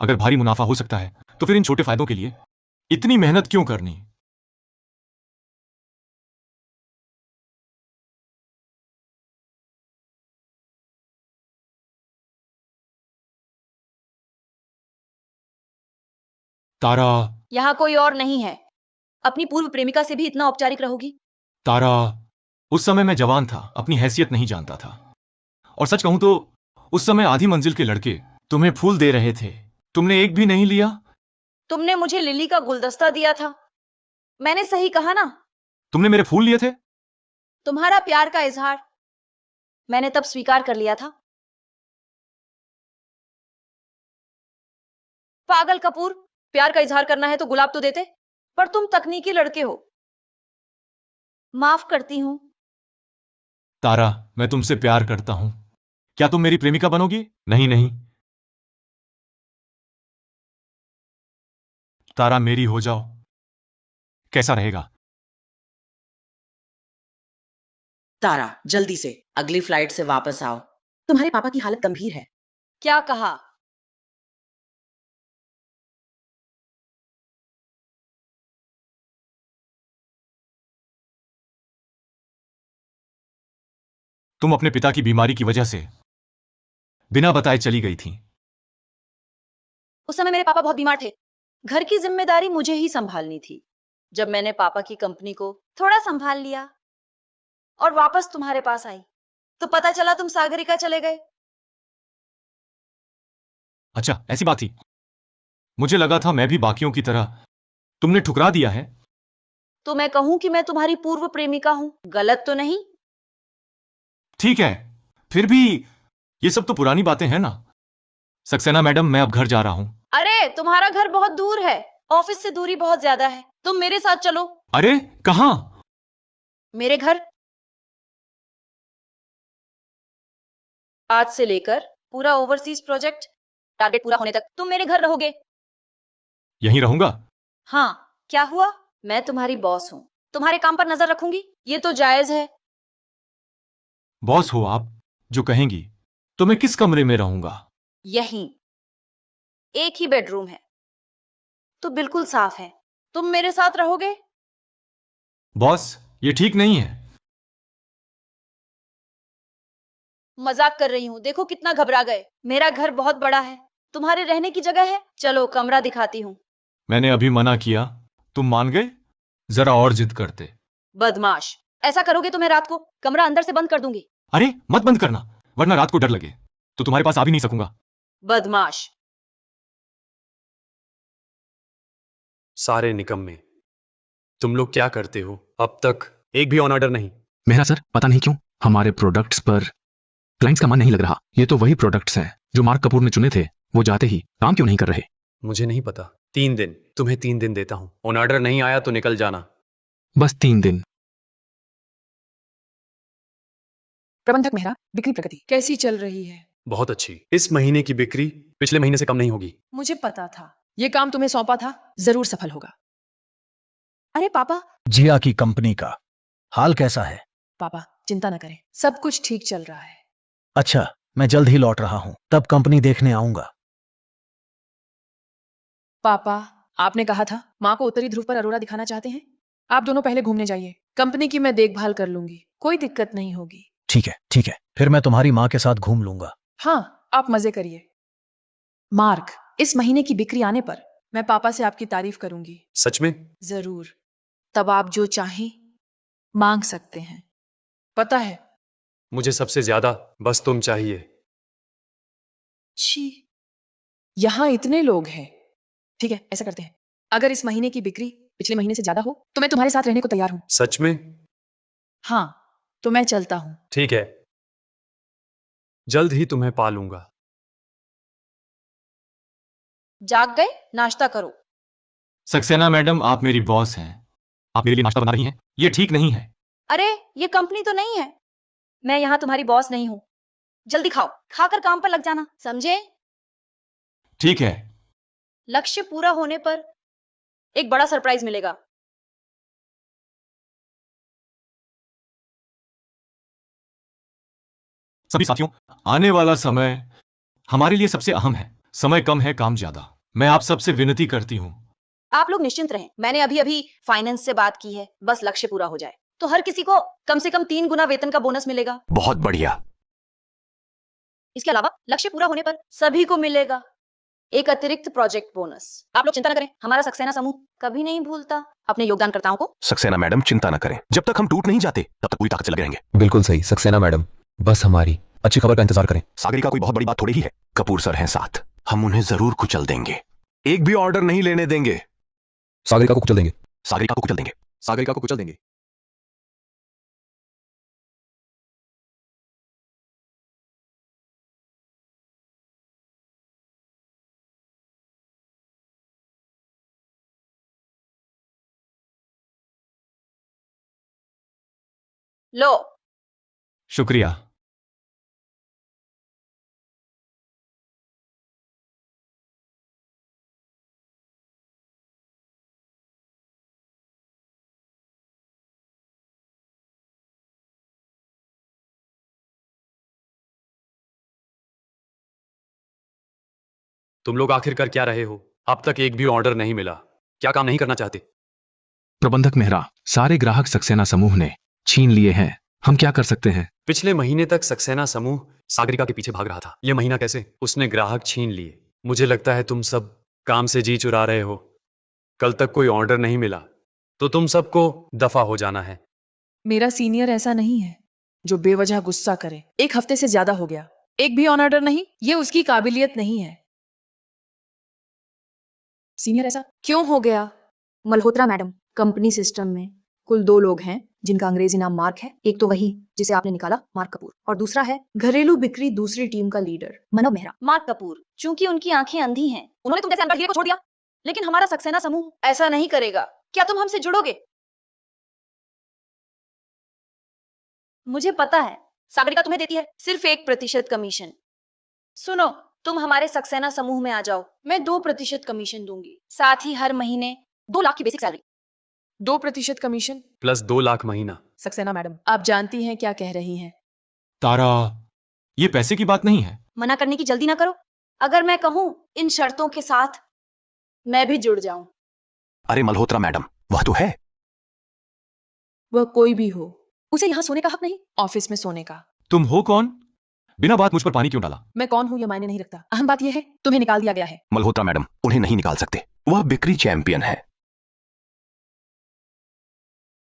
अगर भारी मुनाफा हो सकता है तो फिर इन छोटे फायदों के लिए इतनी मेहनत क्यों करनी। तारा, यहाँ कोई और नहीं है। अपनी पूर्व प्रेमिका से भी इतना औपचारिक रहोगी? तारा, उस समय मैं जवान था, अपनी हैसियत नहीं जानता था। और सच कहूं तो उस समय आधी मंजिल के लड़के तुम्हें फूल दे रहे थे, तुमने एक भी नहीं लिया। तुमने मुझे लिली का गुलदस्ता दिया था। मैंने सही कहा ना? तुमने मेरे फूल लिए थे। तुम्हारा प्यार का इजहार मैंने तब स्वीकार कर लिया था। पागल कपूर, प्यार का इजहार करना है तो गुलाब तो देते, पर तुम तकनीकी लड़के हो। माफ करती हूं। तारा, मैं तुमसे प्यार करता हूं। क्या तुम मेरी प्रेमिका बनोगी? नहीं नहीं तारा, मेरी हो जाओ। कैसा रहेगा? तारा, जल्दी से अगली फ्लाइट से वापस आओ। तुम्हारे पापा की हालत गंभीर है। क्या कहा? तुम अपने पिता की बीमारी की वजह से बिना बताए चली गई थी। उस समय मेरे पापा बहुत बीमार थे। घर की जिम्मेदारी मुझे ही संभालनी थी। जब मैंने पापा की कंपनी को थोड़ा संभाल लिया और वापस तुम्हारे पास आई तो पता चला तुम सागरिका चले गए। अच्छा, ऐसी बात थी। मुझे लगा था मैं भी बाकियों की तरह तुमने ठुकरा दिया है। तो मैं कहूं कि मैं तुम्हारी पूर्व प्रेमिका हूं, गलत तो नहीं? ठीक है, फिर भी ये सब तो पुरानी बातें हैं ना। सक्सेना मैडम, मैं अब घर जा रहा हूं। अरे, तुम्हारा घर बहुत दूर है। ऑफिस से दूरी बहुत ज्यादा है। तुम मेरे साथ चलो। अरे, कहां? मेरे घर। आज से लेकर पूरा ओवरसीज प्रोजेक्ट टारगेट पूरा होने तक तुम मेरे घर रहोगे। यहीं रहूंगा। हाँ, क्या हुआ? मैं तुम्हारी बॉस हूँ, तुम्हारे काम पर नजर रखूंगी। ये तो जायज है। बॉस हो आप, जो कहेंगी। तो मैं किस कमरे में रहूंगा? यहीं एक ही बेडरूम है तो बिल्कुल साफ है। तुम मेरे साथ रहोगे? बॉस, ये ठीक नहीं है। मजाक कर रही हूँ, देखो कितना घबरा गए। मेरा घर बहुत बड़ा है, तुम्हारे रहने की जगह है। चलो कमरा दिखाती हूँ। मैंने अभी मना किया, तुम मान गए। जरा और जिद करते। बदमाश, ऐसा करोगे तो मैं रात को कमरा अंदर से बंद कर दूंगी। अरे, मत बंद करना, वरना रात को डर लगे तो तुम्हारे पास आ भी नहीं सकूंगा। बदमाश। सारे निकम्मे। तुम लोग क्या करते हो? अब तक एक भी ऑन ऑर्डर नहीं। मेहरा सर, पता नहीं क्यों हमारे प्रोडक्ट्स पर क्लाइंट्स का मन नहीं लग रहा। ये तो वही प्रोडक्ट्स हैं जो मार्क कपूर ने चुने थे। वो जाते ही काम क्यों नहीं कर रहे? मुझे नहीं पता। 3 दिन, तुम्हें 3 दिन देता हूं। ऑन ऑर्डर नहीं आया तो निकल जाना। बस 3 दिन। प्रबंधक मेहरा, बिक्री प्रगति कैसी चल रही है? बहुत अच्छी। इस महीने की बिक्री पिछले महीने से कम नहीं होगी। मुझे पता था ये काम तुम्हें सौंपा था, जरूर सफल होगा। अरे पापा। जिया की कंपनी का हाल कैसा है? पापा चिंता न करें, सब कुछ ठीक चल रहा है। अच्छा, मैं जल्द ही लौट रहा हूं, तब कंपनी देखने आऊंगा। पापा, आपने कहा था माँ को उत्तरी ध्रुव पर अरोरा दिखाना चाहते हैं। आप दोनों पहले घूमने जाइए, कंपनी की मैं देखभाल कर लूंगी, कोई दिक्कत नहीं होगी। ठीक है, ठीक है, फिर मैं तुम्हारी माँ के साथ घूम लूंगा। हाँ, आप मजे करिए। मार्क, इस महीने की बिक्री आने पर मैं पापा से आपकी तारीफ करूंगी। सच में? जरूर, तब आप जो चाहें मांग सकते हैं। पता है। मुझे सबसे ज्यादा बस तुम चाहिए। छी, यहाँ इतने लोग हैं। ठीक है, ऐसा करते हैं, अगर इस महीने की बिक्री पिछले महीने से ज्यादा हो तो मैं तुम्हारे साथ रहने को तैयार हूं। सच में? हाँ, तो मैं चलता हूं। ठीक है, जल्द ही तुम्हें पालूंगा। जाग गए? नाश्ता करो। सक्सेना मैडम, आप मेरी बॉस हैं, आप मेरे लिए नाश्ता बना रही हैं, ये ठीक नहीं है। अरे, ये कंपनी तो नहीं है, मैं यहाँ तुम्हारी बॉस नहीं हूँ। जल्दी खाओ, खाकर काम पर लग जाना, समझे? ठीक है। लक्ष्य पूरा होने पर एक बड़ा सरप्राइज मिलेगा। सभी साथियों, आने वाला समय हमारे लिए सबसे अहम है। समय कम है, काम ज्यादा। मैं आप सबसे विनती करती हूं। आप लोग निश्चिंत रहें, मैंने अभी अभी फाइनेंस से बात की है, बस लक्ष्य पूरा हो जाए तो हर किसी को कम से कम 3 गुना वेतन का बोनस मिलेगा। बहुत बढ़िया। इसके अलावा लक्ष्य पूरा होने पर सभी को मिलेगा एक अतिरिक्त प्रोजेक्ट बोनस। आप लोग चिंता न करें, हमारा सक्सेना समूह कभी नहीं भूलता अपने योगदानकर्ताओं को। सक्सेना मैडम, चिंता न करें, जब तक हम टूट नहीं जाते तब तक पूरी ताकत से लगे रहेंगे। बिल्कुल सही सक्सेना मैडम, बस हमारी अच्छी खबर का इंतजार करें। सागरिका कोई बहुत बड़ी बात थोड़ी ही है, कपूर सर हैं साथ, हम उन्हें जरूर कुचल देंगे, एक भी ऑर्डर नहीं लेने देंगे। सागरिका को कुचल देंगे। सागरिका को कुचल देंगे। सागरिका को कुचल देंगे। लो। शुक्रिया। तुम लोग आखिर कर क्या रहे हो? अब तक एक भी ऑर्डर नहीं मिला। क्या काम नहीं करना चाहते? प्रबंधक मेहरा, सारे ग्राहक सक्सेना समूह ने छीन लिए हैं, हम क्या कर सकते हैं? पिछले महीने तक सक्सेना समूह सागरिका के पीछे भाग रहा था, ये महीना कैसे उसने ग्राहक छीन लिए? मुझे लगता है तुम सब काम से जी चुरा रहे हो। कल तक कोई ऑर्डर नहीं मिला तो तुम सबको दफा हो जाना है। मेरा सीनियर ऐसा नहीं है जो बेवजह गुस्सा करे। एक हफ्ते से ज्यादा हो गया, एक भी ऑन ऑर्डर नहीं, ये उसकी काबिलियत नहीं है। सीनियर ऐसा क्यों हो गया? मल्होत्रा मैडम, कंपनी सिस्टम में कुल 2 लोग हैं जिनका अंग्रेजी नाम मार्क है। एक तो वही जिसे आपने निकाला, मार्क कपूर, और दूसरा है घरेलू बिक्री दूसरी टीम का लीडर मनोज मेहरा। मार्क कपूर, चूंकि उनकी आंखें अंधी हैं, उन्होंने तुम जैसे अनपढ़ हीरे को छोड़ दिया, लेकिन हमारा सक्सेना समूह ऐसा नहीं करेगा। क्या तुम हमसे जुड़ोगे? मुझे पता है सागरिका तुम्हें देती है सिर्फ 1% कमीशन। सुनो, तुम हमारे सक्सेना समूह में आ जाओ, मैं 2% कमीशन दूंगी, साथ ही हर महीने 2 लाख की basic salary. 2% commission plus 2 lakh महीना। सक्सेना मैडम, आप जानती हैं क्या कह रही हैं। तारा, ये पैसे की बात नहीं है। मना करने की जल्दी ना करो, अगर मैं कहूं इन शर्तों के साथ मैं भी जुड़ जाऊं। अरे मल्होत्रा मैडम, वह तो है। वह कोई भी हो, उसे यहाँ सोने का हक नहीं, ऑफिस में सोने का। तुम हो कौन? बिना बात मुझ पर पानी क्यों डाला? मैं कौन हूँ ये मायने नहीं रखता, अहम बात यह है तुम्हें निकाल दिया गया है। मल्होत्रा मैडम, उन्हें नहीं निकाल सकते, वह बिक्री चैंपियन है।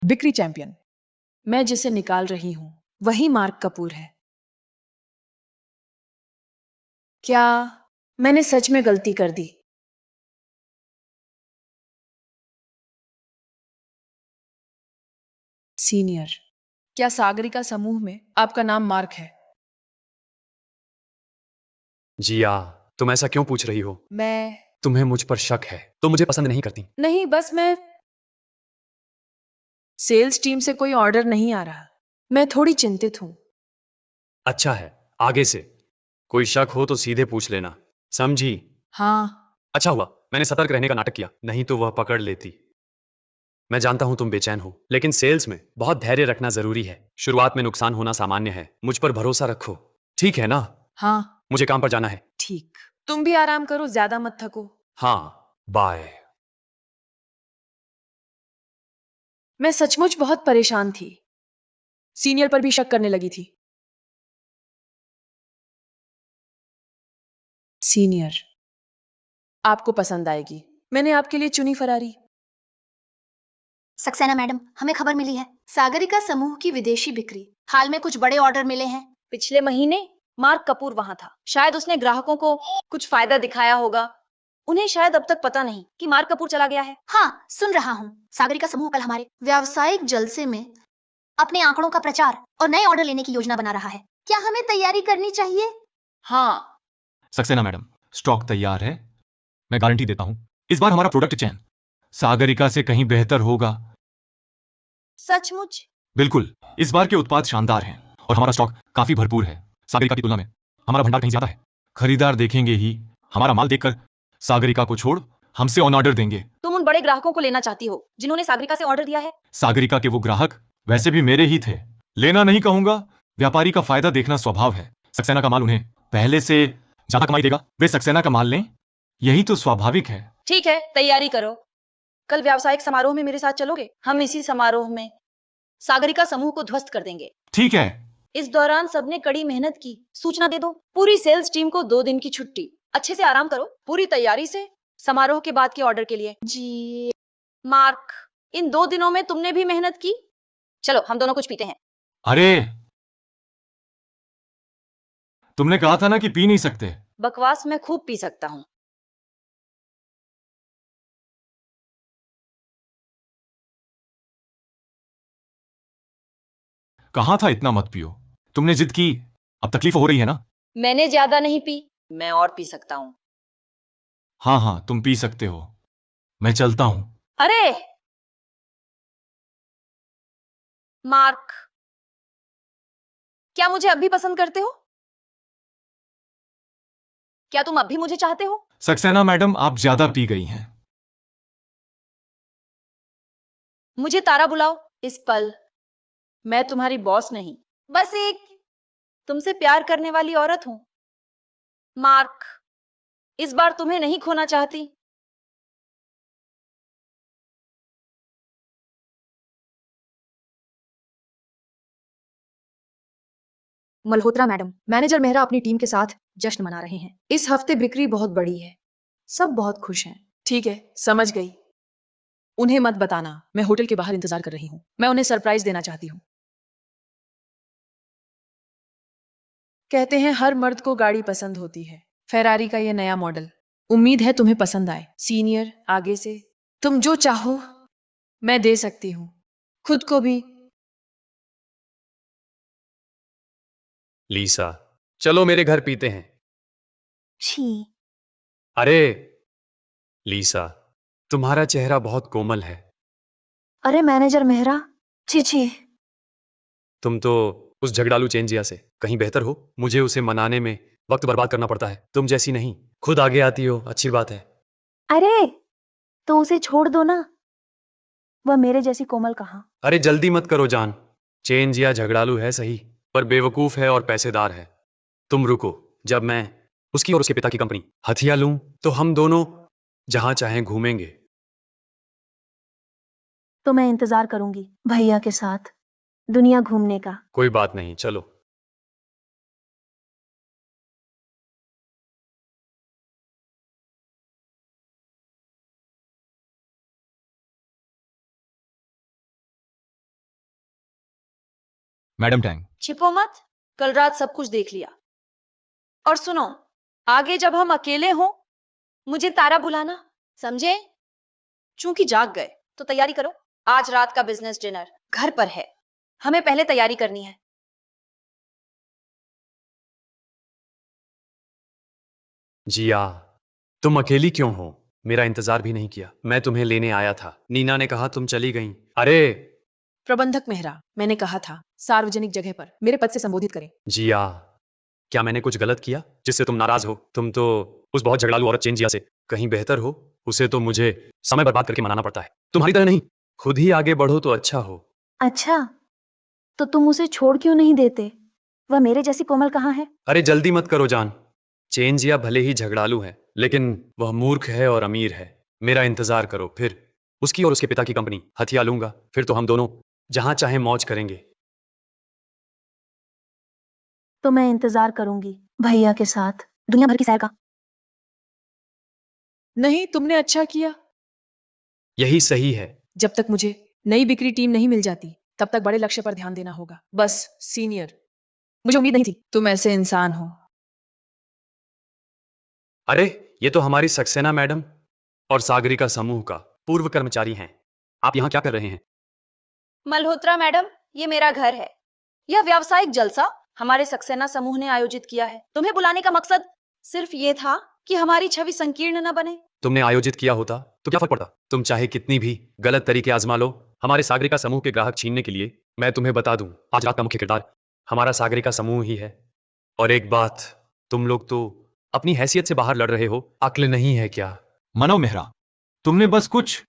बिक्री चैंपियन? मैं जिसे निकाल रही हूं वही मार्क कपूर है। क्या मैंने सच में गलती कर दी? सीनियर, क्या सागरिका समूह में आपका नाम मार्क है? जिया, तुम ऐसा क्यों पूछ रही हो? मैं तुम्हें मुझ पर शक है, तुम मुझे पसंद नहीं करती। नहीं, बस मैं सेल्स टीम से कोई ऑर्डर नहीं आ रहा, मैं थोड़ी चिंतित हूं। अच्छा है, आगे से कोई शक हो तो सीधे पूछ लेना, समझी? हाँ। अच्छा हुआ मैंने सतर्क रहने का नाटक किया, नहीं तो वह पकड़ लेती। मैं जानता हूं तुम बेचैन हो, लेकिन सेल्स में बहुत धैर्य रखना जरूरी है। शुरुआत में नुकसान होना सामान्य है। मुझ पर भरोसा रखो, ठीक है ना? हाँ मुझे काम पर जाना है। ठीक, तुम भी आराम करो, ज्यादा मत थको। हाँ, बाय। मैं सचमुच बहुत परेशान थी, सीनियर पर भी शक करने लगी थी। सीनियर, आपको पसंद आएगी, मैंने आपके लिए चुनी फरारी। सक्सेना मैडम, हमें खबर मिली है सागरिका समूह की विदेशी बिक्री। हाल में कुछ बड़े ऑर्डर मिले हैं। पिछले महीने मार्क कपूर वहां था। शायद उसने ग्राहकों को कुछ फायदा दिखाया होगा। उन्हें शायद अब तक पता नहीं कि मार्क कपूर चला गया है। हाँ, सुन रहा हूँ। सागरिका समूह कल हमारे व्यावसायिक जलसे में अपने आंकड़ों का प्रचार और नए ऑर्डर लेने की योजना बना रहा है। क्या हमें तैयारी करनी चाहिए? हाँ, सक्सेना मैडम, स्टॉक तैयार है। मैं गारंटी देता हूं इस बार हमारा प्रोडक्ट चयन सागरिका से कहीं बेहतर होगा। सचमुच? बिल्कुल, इस बार के उत्पाद शानदार हैं और हमारा स्टॉक काफी भरपूर है। सागरिका की तुलना में हमारा भंडार कहीं ज्यादा है। खरीदार देखेंगे ही, हमारा माल देखकर सागरिका को छोड़ हमसे ऑन ऑर्डर देंगे। तुम उन बड़े ग्राहकों को लेना चाहती हो जिन्होंने सागरिका से ऑर्डर दिया है? सागरिका के वो ग्राहक वैसे भी मेरे ही थे। लेना नहीं कहूंगा, व्यापारी का फायदा देखना स्वभाव है। सक्सेना का माल उन्हें पहले से ज्यादा कमाई देगा। वे सक्सेना का माल लें, यही तो स्वाभाविक है। ठीक है, तैयारी करो। कल व्यावसायिक समारोह में मेरे साथ चलोगे? हम इसी समारोह में सागरिका समूह को ध्वस्त कर देंगे। ठीक है। इस दौरान सबने कड़ी मेहनत की। सूचना दे दो पूरी सेल्स टीम को 2 दिन की छुट्टी। अच्छे से आराम करो, पूरी तैयारी से समारोह के बाद के ऑर्डर के लिए। जी मार्क, इन 2 दिनों में तुमने भी मेहनत की। चलो हम दोनों कुछ पीते हैं। अरे, तुमने कहा था ना कि पी नहीं सकते। बकवास मैं खूब पी सकता हूँ। कहा था इतना मत पियो। तुमने जिद की, अब तकलीफ हो रही है ना? मैंने ज्यादा नहीं पी, मैं और पी सकता हूँ। हाँ हाँ, तुम पी सकते हो। मैं चलता हूं। अरे मार्क, क्या मुझे अब भी पसंद करते हो? क्या तुम अब भी मुझे चाहते हो? सक्सेना मैडम, आप ज्यादा पी गई हैं। मुझे तारा बुलाओ। इस पल मैं तुम्हारी बॉस नहीं, बस एक तुमसे प्यार करने वाली औरत हूं। मार्क, इस बार तुम्हें नहीं खोना चाहती। मल्होत्रा मैडम, मैनेजर मेहरा अपनी टीम के साथ जश्न मना रहे हैं। इस हफ्ते बिक्री बहुत बड़ी है, सब बहुत खुश हैं। ठीक है, समझ गई। उन्हें मत बताना, मैं होटल के बाहर इंतजार कर रही हूँ। मैं उन्हें सरप्राइज देना चाहती हूँ। कहते हैं हर मर्द को गाड़ी पसंद होती है, फेरारी का ये नया मॉडल। उम्मीद है तुम्हें पसंद आए। सीनियर, आगे से तुम जो चाहो मैं दे सकती हूँ, खुद को भी। लीसा, चलो मेरे घर पीते हैं। छी। अरे लीसा, तुम्हारा चेहरा बहुत कोमल है। अरे मैनेजर मेहरा, छी छी। तुम तो उस झगड़ालू चेंजिया से कहीं बेहतर हो। मुझे उसे मनाने में वक्त बर्बाद करना पड़ता है। तुम जैसी नहीं, खुद आगे आती हो, अच्छी बात है। अरे तो उसे छोड़ दो ना, वह मेरे जैसी कोमल कहाँ। अरे जल्दी मत करो जान। चेंजिया झगड़ालू है सही, पर बेवकूफ है और पैसेदार है। तुम रुको, जब मैं उसकी और उसके पिता की कंपनी हथिया लूं, तो हम दोनों जहां चाहें घूमेंगे। तो मैं इंतजार करूंगी भैया के साथ दुनिया घूमने का। कोई बात नहीं, चलो। मैडम टैंग, छिपो मत, कल रात सब कुछ देख लिया। और सुनो, आगे जब हम अकेले हों मुझे तारा बुलाना, समझे? चूंकि जाग गए तो तैयारी करो। आज रात का बिजनेस डिनर घर पर है, हमें पहले तैयारी करनी है। जिया, तुम अकेली क्यों हो? मेरा इंतजार भी नहीं किया। मैं तुम्हें लेने आया था, नीना ने कहा तुम चली गई। अरे प्रबंधक मेहरा, मैंने कहा था सार्वजनिक जगह पर मेरे पद से संबोधित करें। जिया, क्या मैंने कुछ गलत किया जिससे तुम नाराज हो? तुम तो उस बहुत झगड़ालू औरत चेंजिया से कहीं बेहतर हो। उसे तो मुझे समय बर्बाद करके मनाना पड़ता है, तुम्हारी तरह नहीं। खुद ही आगे बढ़ो तो अच्छा हो। अच्छा, तो तुम उसे छोड़ क्यों नहीं देते? वह मेरे जैसी कोमल कहाँ है? अरे जल्दी मत करो जान। चेंज या भले ही झगड़ालू है, लेकिन वह मूर्ख है और अमीर है। मेरा इंतजार करो, फिर उसकी और उसके पिता की कंपनी हथिया लूंगा। फिर तो हम दोनों जहां चाहे मौज करेंगे। तो मैं इंतजार करूंगी भैया के साथ दुनिया भर की सैर का। नहीं, तुमने अच्छा किया। यही सही है। जब तक मुझे नई बिक्री टीम नहीं मिल जाती, तब तक बड़े लक्ष्य पर ध्यान देना होगा। बस सीनियर, मुझे उम्मीद नहीं थी तुम ऐसे इंसान हो। अरे ये तो हमारी सक्सेना मैडम और सागरिका समूह का पूर्व कर्मचारी हैं। आप यहाँ क्या कर रहे हैं? मल्होत्रा मैडम, ये मेरा घर है। यह व्यावसायिक जलसा हमारे सक्सेना समूह ने आयोजित किया है। तुम्हें बुलाने का मकसद सिर्फ ये था कि हमारी छवि संकीर्ण न बने। तुमने आयोजित किया होता तो क्या फर्क पड़ता? तुम चाहे कितनी भी गलत तरीके आजमा लो, हमारे सागरिका समूह के ग्राहक छीनने के लिए मैं तुम्हें बता दूं, आज रात का मुख्य किरदार हमारा सागरिका समूह ही है। और एक बात, तुम लोग तो अपनी हैसियत से बाहर लड़ रहे हो, अक्ल नहीं है क्या? मानव मेहरा, तुमने बस कुछ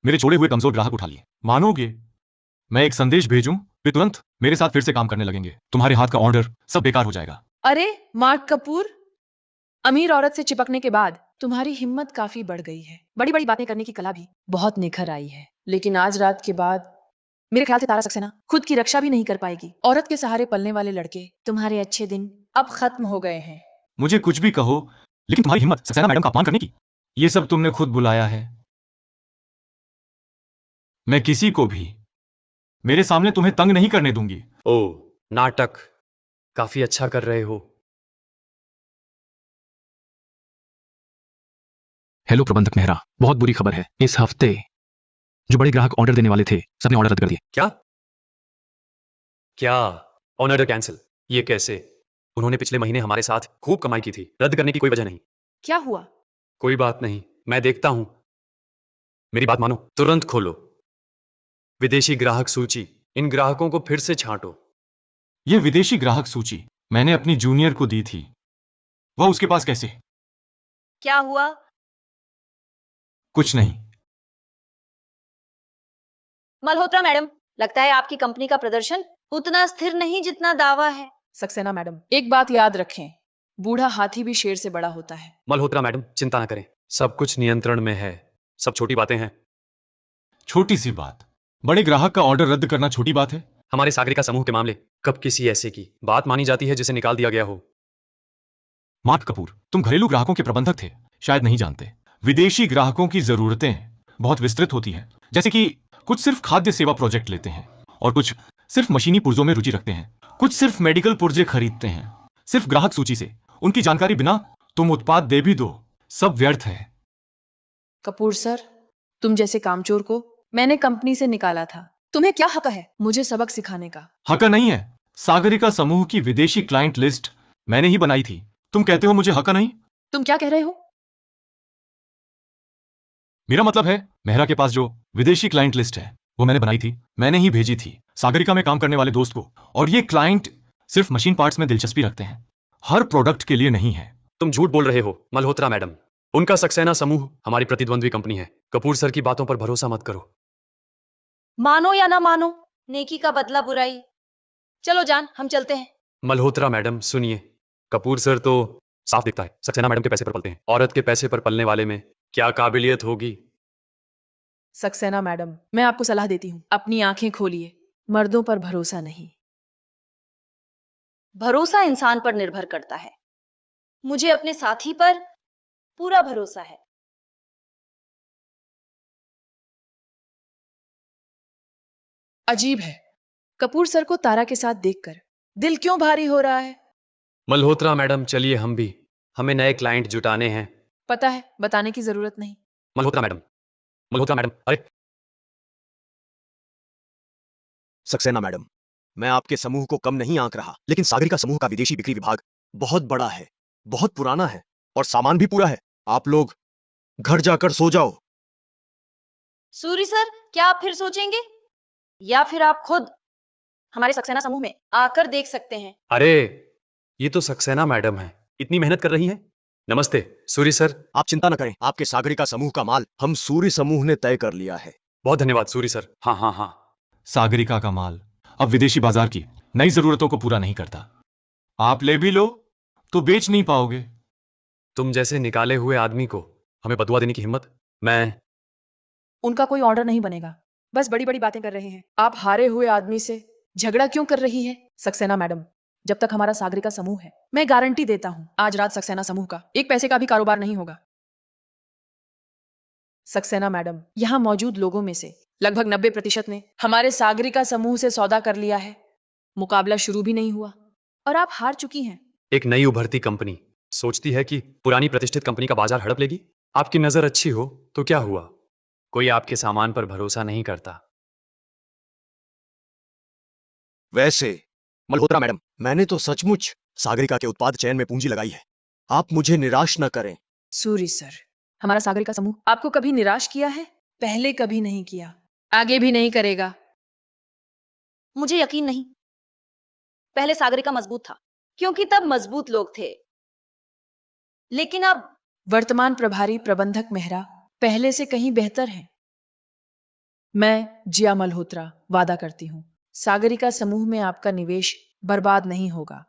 मेरे छोड़े हुए कमजोर ग्राहक उठा लिए। मानोगे मैं एक संदेश भेजूं, वे तुरंत मेरे साथ फिर से काम करने लगेंगे। तुम्हारे हाथ का ऑर्डर सब बेकार हो जाएगा। अरे मार्क कपूर, अमीर औरत से चिपकने के बाद तुम्हारी हिम्मत काफी बढ़ गई है। बड़ी बड़ी बातें करने की कला भी बहुत निखर आई है। लेकिन आज रात के बाद मेरे ख्याल से तारा सक्सेना खुद की रक्षा भी नहीं कर पाएगी। औरत के सहारे पलने वाले लड़के, तुम्हारे अच्छे दिन अब खत्म हो गए हैं। मुझे कुछ भी कहो, लेकिन तुम्हारी हिम्मत सक्सेना मैडम का अपमान करने की, ये सब तुमने खुद बुलाया है। मैं किसी को भी मेरे सामने तुम्हें तंग नहीं करने दूंगी। ओ, नाटक काफी अच्छा कर रहे हो। हेलो प्रबंधक मेहरा, बहुत बुरी खबर है। इस हफ्ते जो बड़े ग्राहक ऑर्डर देने वाले थे, सबने ऑर्डर रद्द कर दिए। क्या क्या ऑर्डर कैंसिल? ये कैसे? उन्होंने पिछले महीने हमारे साथ खूब कमाई की थी। रद्द करने की कोई वजह नहीं। क्या हुआ? कोई बात नहीं, मैं देखता हूं। मेरी बात मानो, तुरंत खोलो विदेशी ग्राहक सूची। इन ग्राहकों को फिर से छांटो। ये विदेशी ग्राहक सूची मैंने अपनी जूनियर को दी थी, वह उसके पास कैसे? क्या हुआ? कुछ नहीं। मल्होत्रा मैडम, लगता है आपकी कंपनी का प्रदर्शन उतना स्थिर नहीं जितना दावा है। सक्सेना मैडम, एक बात याद रखें, बूढ़ा हाथी भी शेर से बड़ा होता है। मल्होत्रा मैडम, चिंता न करें, सब कुछ नियंत्रण में है। सब छोटी बातें हैं। छोटी सी बात? बड़े ग्राहक का ऑर्डर रद्द करना छोटी बात है? हमारे सागरिका समूह के मामले कब किसी ऐसे की बात मानी जाती है जिसे निकाल दिया गया हो? मार्क कपूर, तुम घरेलू ग्राहकों के प्रबंधक थे, शायद नहीं जानते। विदेशी ग्राहकों की जरूरतें बहुत विस्तृत होती हैं। जैसे कि कुछ सिर्फ खाद्य सेवा प्रोजेक्ट लेते हैं, और कुछ सिर्फ मशीनी पुर्जों में रुचि रखते हैं, कुछ सिर्फ मेडिकल पुर्जे खरीदते हैं। सिर्फ ग्राहक सूची से उनकी जानकारी बिना तुम उत्पाद दे भी दो, सब व्यर्थ है। कपूर सर, तुम जैसे कामचोर को मैंने कंपनी से निकाला था। तुम्हें क्या हक है मुझे सबक सिखाने का? हक नहीं है। सागरिका समूह की विदेशी क्लाइंट लिस्ट मैंने ही बनाई थी। तुम कहते हो मुझे हक नहीं? तुम क्या कह रहे हो? मेरा मतलब है, मेहरा के पास जो विदेशी क्लाइंट लिस्ट है वो मैंने बनाई थी, मैंने ही भेजी थी सागरिका में काम करने वाले दोस्त को। और ये क्लाइंट सिर्फ मशीन पार्ट्स में दिलचस्पी रखते हैं, हर प्रोडक्ट के लिए नहीं है। तुम झूठ बोल रहे हो मल्होत्रा मैडम। उनका सक्सेना समूह हमारी प्रतिद्वंद्वी कंपनी है। कपूर सर की बातों पर भरोसा मत करो। मानो या ना मानो, नेकी का बदला बुराई। चलो जान, हम चलते हैं। मल्होत्रा मैडम सुनिए, कपूर सर तो साफ दिखता है सक्सेना मैडम के पैसे पर पलते हैं। औरत के पैसे पर पलने वाले में क्या काबिलियत होगी? सक्सेना मैडम, मैं आपको सलाह देती हूँ, अपनी आंखें खोलिए। मर्दों पर भरोसा नहीं। भरोसा इंसान पर निर्भर करता है। मुझे अपने साथी पर पूरा भरोसा है। अजीब है, कपूर सर को तारा के साथ देखकर दिल क्यों भारी हो रहा है? मल्होत्रा मैडम चलिए, हम भी, हमें नए क्लाइंट जुटाने हैं। पता है, बताने की जरूरत नहीं। मल्होत्रा मैडम, मल्होत्रा मैडम, अरे सक्सेना मैडम, मैं आपके समूह को कम नहीं आंक रहा, लेकिन सागरिका समूह का विदेशी बिक्री विभाग बहुत बड़ा है, बहुत पुराना है, और सामान भी पूरा है। आप लोग घर जाकर सो जाओ। सूरी सर, क्या आप फिर सोचेंगे, या फिर आप खुद हमारे सक्सेना समूह में आकर देख सकते हैं? अरे ये तो सक्सेना मैडम है, इतनी मेहनत कर रही हैं। नमस्ते सूरी सर। आप चिंता न करें, आपके सागरिका समूह का माल हम सूर्य समूह ने तय कर लिया है। बहुत धन्यवाद सूरी सर। हाँ हाँ हाँ। सागरिका का माल अब विदेशी बाजार की नई जरूरतों को पूरा नहीं करता। आप ले भी लो तो बेच नहीं पाओगे। तुम जैसे निकाले हुए आदमी को हमें बदुआ देने की हिम्मत? मैं उनका कोई ऑर्डर नहीं बनेगा। बस बड़ी बड़ी बातें कर रहे हैं। आप हारे हुए आदमी से झगड़ा क्यों कर रही है? सक्सेना मैडम, जब तक हमारा सागरिका समूह है, मैं गारंटी देता हूं आज रात सक्सेना समूह का एक पैसे का भी कारोबार नहीं होगा। सक्सेना मैडम, यहाँ मौजूद लोगों में से लगभग 90% ने हमारे सागरिका समूह से सौदा कर लिया है। मुकाबला शुरू भी नहीं हुआ और आप हार चुकी हैं। एक नई उभरती कंपनी सोचती है कि पुरानी प्रतिष्ठित कंपनी का बाजार हड़प लेगी। आपकी नजर अच्छी हो तो क्या हुआ, कोई आपके सामान पर भरोसा नहीं करता। वैसे मल्होत्रा मैडम, मैंने तो सचमुच सागरिका के उत्पाद चयन में पूंजी लगाई है। आप मुझे निराश न करें। सूरी सर, हमारा सागरिका समूह आपको कभी निराश किया है? पहले कभी नहीं किया, आगे भी नहीं करेगा। मुझे यकीन नहीं। पहले सागरिका मजबूत था क्योंकि तब मजबूत लोग थे, लेकिन अब वर्तमान प्रभारी प्रबंधक मेहरा पहले से कहीं बेहतर है। मैं जिया मल्होत्रा वादा करती हूँ सागरिका समूह में आपका निवेश बर्बाद नहीं होगा।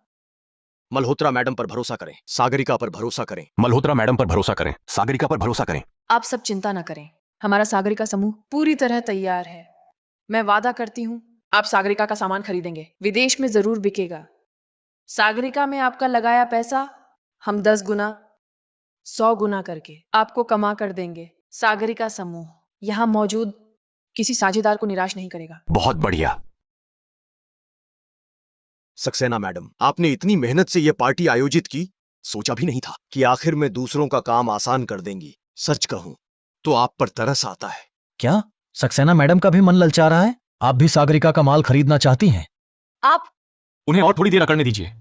मल्होत्रा मैडम पर भरोसा करें, सागरिका पर भरोसा करें। मल्होत्रा मैडम पर भरोसा करें, सागरिका पर भरोसा करें। आप सब चिंता न करें, हमारा सागरिका समूह पूरी तरह तैयार है। मैं वादा करती हूँ आप सागरिका का सामान खरीदेंगे, विदेश में जरूर बिकेगा। सागरिका में आपका लगाया पैसा हम 10 गुना 100 गुना करके आपको कमा कर देंगे। सागरिका समूह यहाँ मौजूद किसी साझेदार को निराश नहीं करेगा। बहुत बढ़िया। सक्सेना मैडम, आपने इतनी मेहनत से यह पार्टी आयोजित की, सोचा भी नहीं था कि आखिर में दूसरों का काम आसान कर देंगी। सच कहूं तो आप पर तरस आता है। क्या सक्सेना मैडम का भी मन ललचा रहा है? आप भी सागरिका का माल खरीदना चाहती हैं? आप उन्हें और थोड़ी देर अकड़ने दीजिए,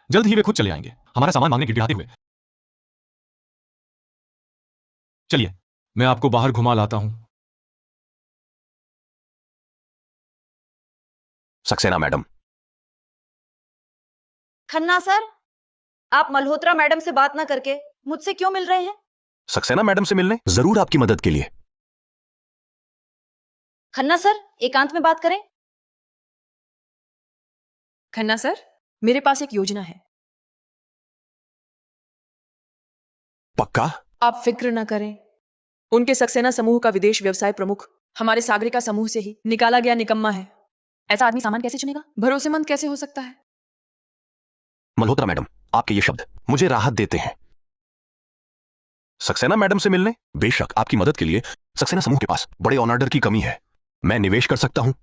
जल्द ही वे खुद चले आएंगे हमारा सामान मांगने गिड़गिड़ाते हुए। चलिए मैं आपको बाहर घुमा लाता हूं। सक्सेना मैडम, खन्ना सर, आप मल्होत्रा मैडम से बात ना करके मुझसे क्यों मिल रहे हैं? सक्सेना मैडम से मिलने जरूर आपकी मदद के लिए। खन्ना सर, एकांत में बात करें। खन्ना सर, मेरे पास एक योजना है। पक्का? आप फिक्र न करें, उनके सक्सेना समूह का विदेश व्यवसाय प्रमुख हमारे सागरिका समूह से ही निकाला गया निकम्मा है। ऐसा आदमी सामान कैसे चुनेगा? भरोसेमंद कैसे हो सकता है? मल्होत्रा मैडम, आपके ये शब्द मुझे राहत देते हैं। सक्सेना मैडम से मिलने, बेशक आपकी मदद के लिए सक्सेना समूह के पास बड़े ऑनर्डर की कमी है। मैं निवेश कर सकता हूं,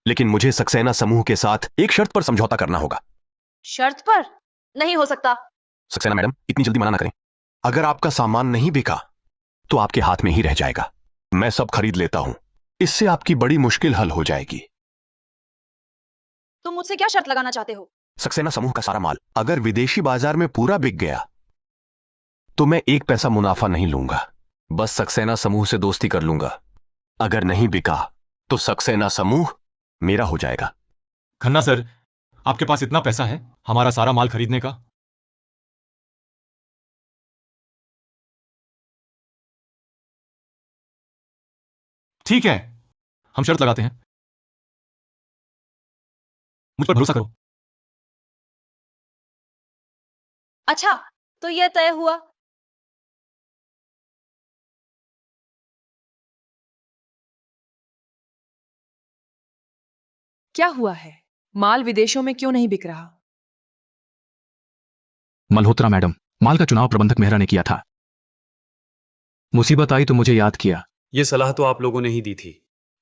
लेकिन मुझे सक्सेना समूह के साथ एक शर्त पर समझौता करना होगा। शर्त पर? नहीं हो सकता। सक्सेना मैडम, इतनी जल्दी मना ना करें। अगर आपका सामान नहीं बिका तो आपके हाथ में ही रह जाएगा। मैं सब खरीद लेता हूं, इससे आपकी बड़ी मुश्किल हल हो जाएगी। तुम मुझसे क्या शर्त लगाना चाहते हो? सक्सेना समूह का सारा माल अगर विदेशी बाजार में पूरा बिक गया तो मैं एक पैसा मुनाफा नहीं लूंगा, बस सक्सेना समूह से दोस्ती कर लूंगा। अगर नहीं बिका तो सक्सेना समूह मेरा हो जाएगा। खन्ना सर, आपके पास इतना पैसा है हमारा सारा माल खरीदने का? ठीक है, हम शर्त लगाते हैं, मुझ पर भरोसा करो। अच्छा, तो यह तय हुआ। क्या हुआ है? माल विदेशों में क्यों नहीं बिक रहा? मल्होत्रा मैडम, माल का चुनाव प्रबंधक मेहरा ने किया था। मुसीबत आई तो मुझे याद किया। ये सलाह तो आप लोगों ने ही दी थी।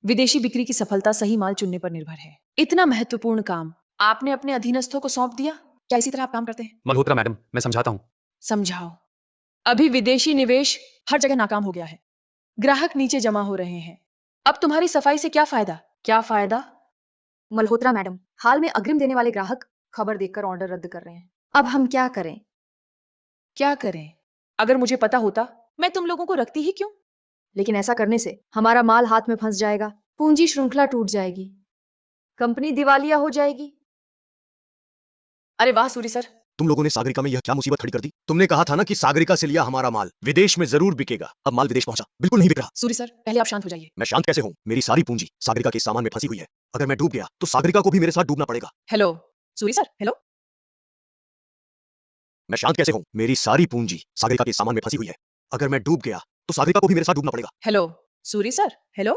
विदेशी बिक्री की सफलता सही माल चुनने पर निर्भर है। इतना महत्वपूर्ण काम आपने अपने अधीनस्थों को सौंप दिया। क्या इसी तरह आप काम करते हैं? मल्होत्रा मैडम, मैं समझाता हूं। समझाओ। अभी विदेशी निवेश हर जगह नाकाम हो गया है, ग्राहक नीचे जमा हो रहे हैं। अब तुम्हारी सफाई से क्या फायदा? क्या फायदा? मल्होत्रा मैडम, हाल में अग्रिम देने वाले ग्राहक खबर देखकर ऑर्डर रद्द कर रहे हैं। अब हम क्या करें? क्या करें? अगर मुझे पता होता मैं तुम लोगों को रखती ही क्यों? लेकिन ऐसा करने से हमारा माल हाथ में फंस जाएगा, पूंजी श्रृंखला टूट जाएगी, कंपनी दिवालिया हो जाएगी। अरे वाह सूरी सर, तुम लोगों ने सागरिका में यह क्या मुसीबत खड़ी कर दी? तुमने कहा था ना कि सागरिका से लिया हमारा माल विदेश में जरूर बिकेगा। अब माल विदेश पहुंचा, बिल्कुल नहीं बिक रहा। सूरी सर, पहले आप शांत हो जाइए। मैं शांत कैसे हूं? मेरी सारी पूंजी सागरिका के इस सामान में फंसी हुई है। अगर मैं डूब गया तो सागरिका को भी मेरे साथ डूबना पड़ेगा। Hello Suri sir, hello. मैं शांत कैसे हूं? मेरी सारी पूंजी सागरिका के इस सामान में फंसी हुई है। अगर मैं डूब गया तो सागरिका को भी मेरे साथ डूबना पड़ेगा। Hello Suri sir, hello.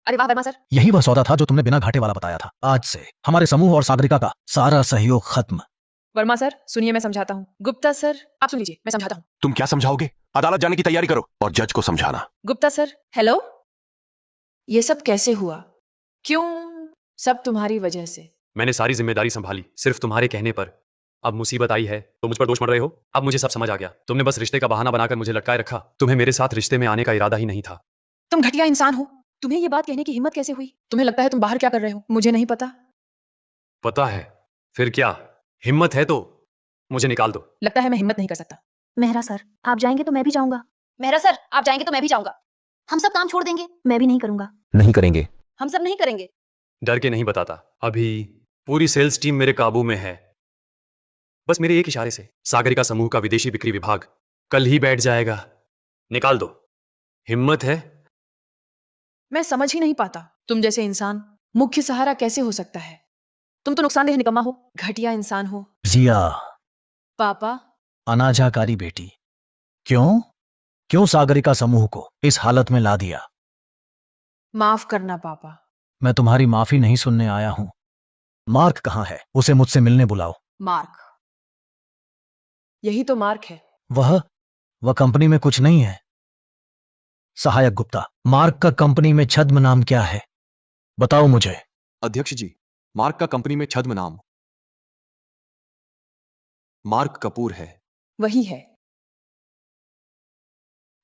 अरे वाह वर्मा सर। यही वह सौदा था जो तुमने बिना घाटे वाला बताया था। आज से हमारे समूह और सागरिका का सारा सहयोग खत्म। वर्मा सर सुनिए, मैं समझाता हूँ। गुप्ता सर आप सुन लीजिए, मैं समझाता हूँ। तुम क्या समझाओगे? अदालत जाने की तैयारी करो और जज को समझाना। Gupta sir hello. ये सब कैसे हुआ? क्यों? सब तुम्हारी वजह से। मैंने सारी जिम्मेदारी संभाली सिर्फ तुम्हारे कहने पर। अब मुसीबत आई है तो मुझ पर दोष मढ़ रहे हो। अब मुझे सब समझ आ गया। तुमने बस रिश्ते का बहाना बनाकर मुझे लटकाए रखा। तुम्हें मेरे साथ रिश्ते में आने का इरादा ही नहीं था। तुम घटिया इंसान हो। तुम्हें ये बात कहने की हिम्मत कैसे हुई? तुम्हें लगता है तुम बाहर क्या कर रहे हो? मुझे नहीं पता। पता है। फिर क्या? हिम्मत है तो मुझे निकाल दो। लगता है मैं हिम्मत नहीं कर सकता। मेहरा सर, आप जाएंगे तो मैं भी जाऊंगा। मेहरा सर, आप जाएंगे तो मैं भी जाऊंगा। हम सब काम छोड़ देंगे। मैं भी नहीं करूंगा। नहीं करेंगे। हम सब नहीं करेंगे। डर के नहीं बताता। अभी पूरी सेल्स टीम मेरे काबू में है। बस मेरे एक इशारे से सागरिका समूह का विदेशी बिक्री विभाग कल ही बैठ जाएगा। निकाल दो। हिम्मत है? मैं समझ ही नहीं पाता, तुम जैसे इंसान मुख्य सहारा कैसे हो सकता है? तुम तो नुकसानदेह निकम्मा हो, घटिया इंसान हो। जिया, पापा। अनाजाकारी बेटी। क्यों? क्यों सागरिका समूह को इस हालत में ला दिया? माफ करना पापा। मैं तुम्हारी माफी नहीं सुनने आया हूं। मार्क कहाँ है? उसे मुझसे मिलने बुलाओ। मार्क? यही तो मार्क है। वह कंपनी में कुछ नहीं है। सहायक गुप्ता, मार्क का कंपनी में छद्म नाम क्या है? बताओ मुझे। अध्यक्ष जी, मार्क का कंपनी में छद्म नाम मार्क कपूर है। वही है।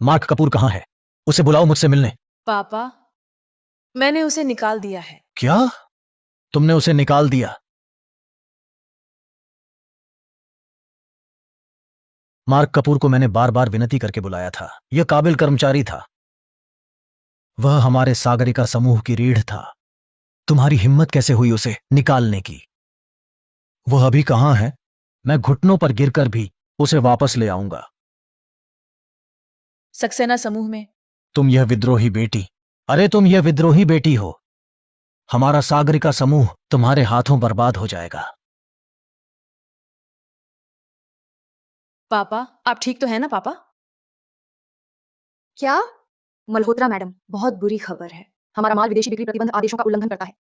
मार्क कपूर कहाँ है? उसे बुलाओ मुझसे मिलने। पापा, मैंने उसे निकाल दिया है। क्या? तुमने उसे निकाल दिया? मार्क कपूर को मैंने बार बार विनती करके बुलाया था। यह काबिल कर्मचारी था। वह हमारे सागरिका समूह की रीढ़ था। तुम्हारी हिम्मत कैसे हुई उसे निकालने की? वह अभी कहां है? मैं घुटनों पर गिरकर भी उसे वापस ले आऊंगा। सक्सेना समूह में। तुम यह विद्रोही बेटी, अरे तुम यह विद्रोही बेटी हो। हमारा सागरिका समूह तुम्हारे हाथों बर्बाद हो जाएगा। पापा, आप ठीक तो है ना पापा? क्या? मल्होत्रा मैडम, बहुत बुरी खबर है। हमारा माल विदेशी बिक्री प्रतिबंध आदेशों का उल्लंघन करता है।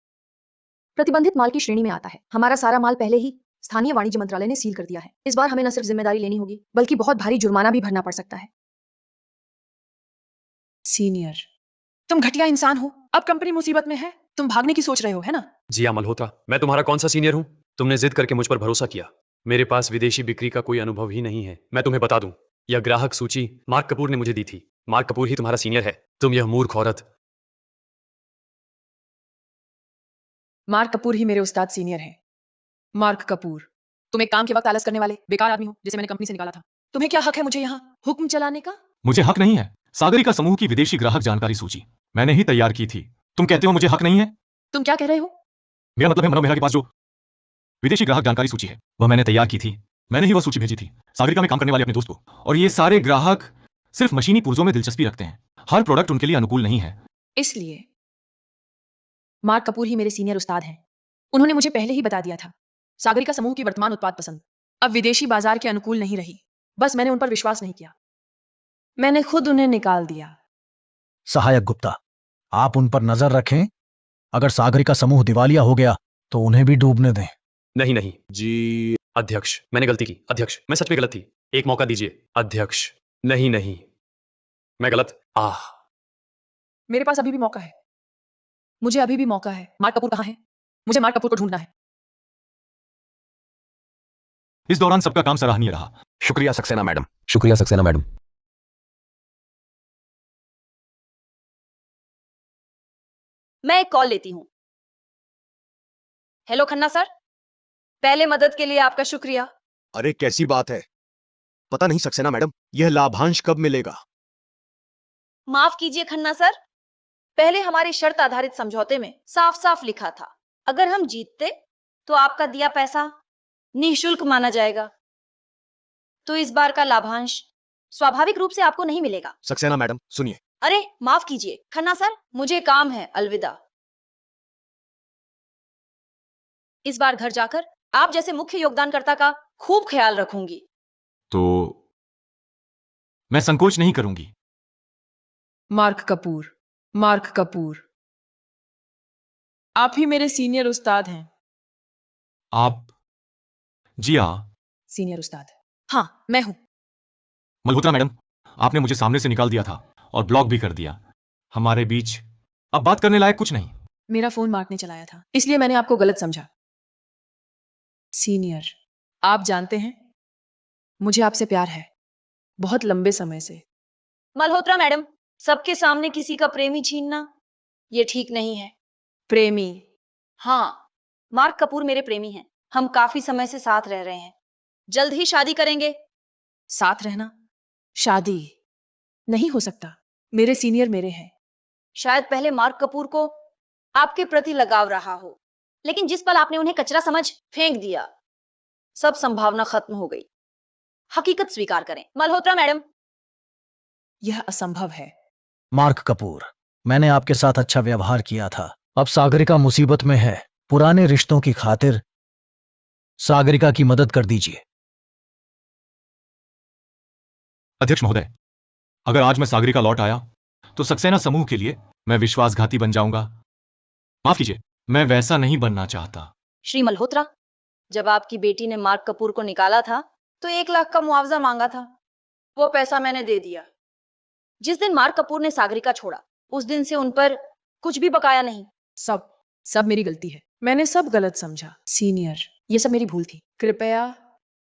प्रतिबंधित माल की श्रेणी में आता है। हमारा सारा माल पहले ही स्थानीय वाणिज्य मंत्रालय ने सील कर दिया है। इस बार हमें न सिर्फ जिम्मेदारी लेनी होगी, बल्कि बहुत भारी जुर्माना भी भरना पड़ सकता है। सीनियर, तुम घटिया इंसान हो। अब कंपनी मुसीबत में है, तुम भागने की सोच रहे हो, है ना? जिया मल्होत्रा, मैं तुम्हारा कौन सा सीनियर हूं? तुमने जिद करके मुझ पर भरोसा किया। मेरे पास विदेशी बिक्री का कोई अनुभव ही नहीं है। मैं तुम्हें बता दूं, यह ग्राहक सूची मार्क कपूर ने मुझे दी थी। मार्क कपूर ही तुम्हारा सीनियर है। तुम यह मूर्ख औरत। मार्क कपूर ही मेरे उस्ताद सीनियर हैं। मार्क कपूर, तुम एक काम के वक्त आलस करने वाले बेकार आदमी हो, जिसे मैंने कंपनी से निकाला था। तुम्हें क्या हक है मुझे यहाँ हुक्म चलाने का? मुझे हक नहीं है। सागरिका समूह की विदेशी ग्राहक जानकारी सूची मैंने ही तैयार की थी। तुम कहते हो मुझे हक नहीं है? तुम क्या कह रहे हो? मेरा मतलब है मनोज मेहरा के पास जो विदेशी ग्राहक जानकारी सूची है वह मैंने तैयार की थी। मैंने ही वह सूची भेजी थी सागरिका में काम करने वाले अपने दोस्त को। और ये सारे ग्राहक सिर्फ मशीनी पुर्जों में दिलचस्पी रखते हैं। हर प्रोडक्ट उनके लिए अनुकूल नहीं है। इसलिए मार्क कपूर ही मेरे सीनियर उस्ताद हैं। उन्होंने मुझे पहले ही बता दिया था सागरिका समूह की वर्तमान उत्पाद पसंद अब विदेशी बाजार के अनुकूल नहीं रही। बस मैंने उन पर विश्वास नहीं किया। मैंने खुद उन्हें निकाल दिया। सहायक गुप्ता, आप उन पर नजर रखें। अगर सागरिका समूह दिवालिया हो गया तो उन्हें भी डूबने दें। नहीं नहीं जी अध्यक्ष, मैंने गलती की। अध्यक्ष, मैं सच में गलत थी। एक मौका दीजिए अध्यक्ष। नहीं नहीं, मैं गलत। मेरे पास अभी भी मौका है। मुझे अभी भी मौका है। मार्क कपूर कहाँ है? मुझे मार्क कपूर को ढूंढना है। इस दौरान सबका काम सराहनीय रहा। शुक्रिया सक्सेना मैडम। शुक्रिया सक्सेना मैडम। मैं एक कॉल लेती हूँ। हेलो खन्ना सर, पहले मदद के लिए आपका शुक्रिया। अरे कैसी बात है? पता नहीं सक्सेना मैडम, यह लाभांश कब मिलेगा? माफ कीजिए खन्ना सर, पहले हमारे शर्त आधारित समझौते में साफ साफ लिखा था अगर हम जीतते तो आपका दिया पैसा निःशुल्क माना जाएगा। तो इस बार का लाभांश स्वाभाविक रूप से आपको नहीं मिलेगा। सक्सेना मैडम सुनिए। अरे माफ कीजिए खन्ना सर, मुझे काम है, अलविदा। इस बार घर जाकर आप जैसे मुख्य योगदानकर्ता का खूब ख्याल रखूंगी। तो मैं संकोच नहीं करूंगी। मार्क कपूर, मार्क कपूर, आप ही मेरे सीनियर उस्ताद हैं। आप? जी हाँ। सीनियर उस्ताद? हाँ, मैं हूं। मल्होत्रा मैडम, आपने मुझे सामने से निकाल दिया था और ब्लॉक भी कर दिया। हमारे बीच अब बात करने लायक कुछ नहीं। मेरा फोन मार्क ने चलाया था, इसलिए मैंने आपको गलत समझा। सीनियर, आप जानते हैं मुझे आपसे प्यार है, बहुत लंबे समय से। मल्होत्रा मैडम, सबके सामने किसी का प्रेमी छीनना ये ठीक नहीं है। प्रेमी? हाँ, मार्क कपूर मेरे प्रेमी हैं। हम काफी समय से साथ रह रहे हैं, जल्द ही शादी करेंगे। साथ रहना? शादी नहीं हो सकता, मेरे सीनियर मेरे हैं। शायद पहले मार्क कपूर को आपके प्रति लगाव रहा हो, लेकिन जिस पल आपने उन्हें कचरा समझ फेंक दिया, सब संभावना खत्म हो गई। हकीकत स्वीकार करें मल्होत्रा मैडम। यह असंभव है। मार्क कपूर, मैंने आपके साथ अच्छा व्यवहार किया था। अब सागरिका मुसीबत में है, पुराने रिश्तों की खातिर सागरिका की मदद कर दीजिए। अध्यक्ष महोदय, अगर आज मैं सागरिका लौट आया तो सक्सेना समूह के लिए मैं विश्वासघाती बन जाऊंगा। माफ कीजिए, मैं वैसा नहीं बनना चाहता। श्री मल्होत्रा, जब आपकी बेटी ने मार्क कपूर को निकाला था तो 1 लाख का मुआवजा मांगा था। वो पैसा मैंने दे दिया। जिस दिन मार्क कपूर ने सागरिका छोड़ा, उस दिन से उन पर कुछ भी बकाया नहीं। सब मेरी गलती है, मैंने सब गलत समझा। सीनियर, ये सब मेरी भूल थी। कृपया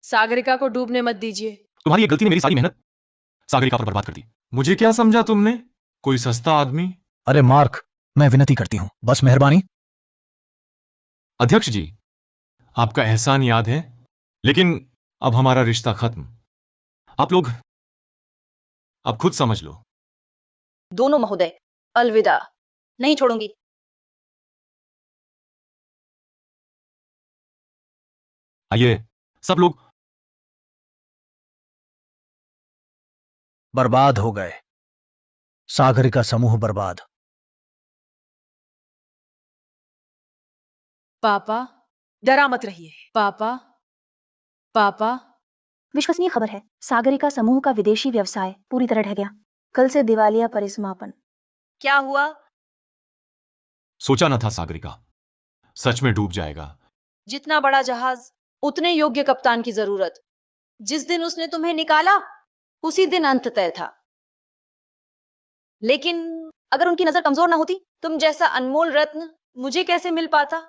सागरिका को डूबने मत दीजिए। तुम्हारी ये गलती ने मेरी सारी मेहनत सागरिका पर बर्बाद कर दी। मुझे क्या समझा तुमने, कोई सस्ता आदमी? अरे मार्क, मैं विनती करती हूं, बस मेहरबानी। अध्यक्ष जी, आपका एहसान याद है, लेकिन अब हमारा रिश्ता खत्म। आप लोग अब खुद समझ लो। दोनों महोदय, अलविदा। नहीं छोड़ूंगी। आइए सब लोग। बर्बाद हो गए, सागरिका समूह बर्बाद। पापा, डरा मत रहिए। पापा, पापा। विश्वसनीय खबर है, सागरिका समूह का विदेशी व्यवसाय पूरी तरह ढह गया। कल से दिवालिया परिसमापन। क्या हुआ? सोचा न था सागरिका सच में डूब जाएगा। जितना बड़ा जहाज उतने योग्य कप्तान की जरूरत। जिस दिन उसने तुम्हें निकाला उसी दिन अंत तय था। लेकिन अगर उनकी नजर कमजोर ना होती, तुम जैसा अनमोल रत्न मुझे कैसे मिल पाता?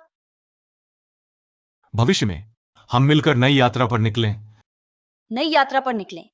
भविष्य में हम मिलकर नई यात्रा पर निकलें। नई यात्रा पर निकलें,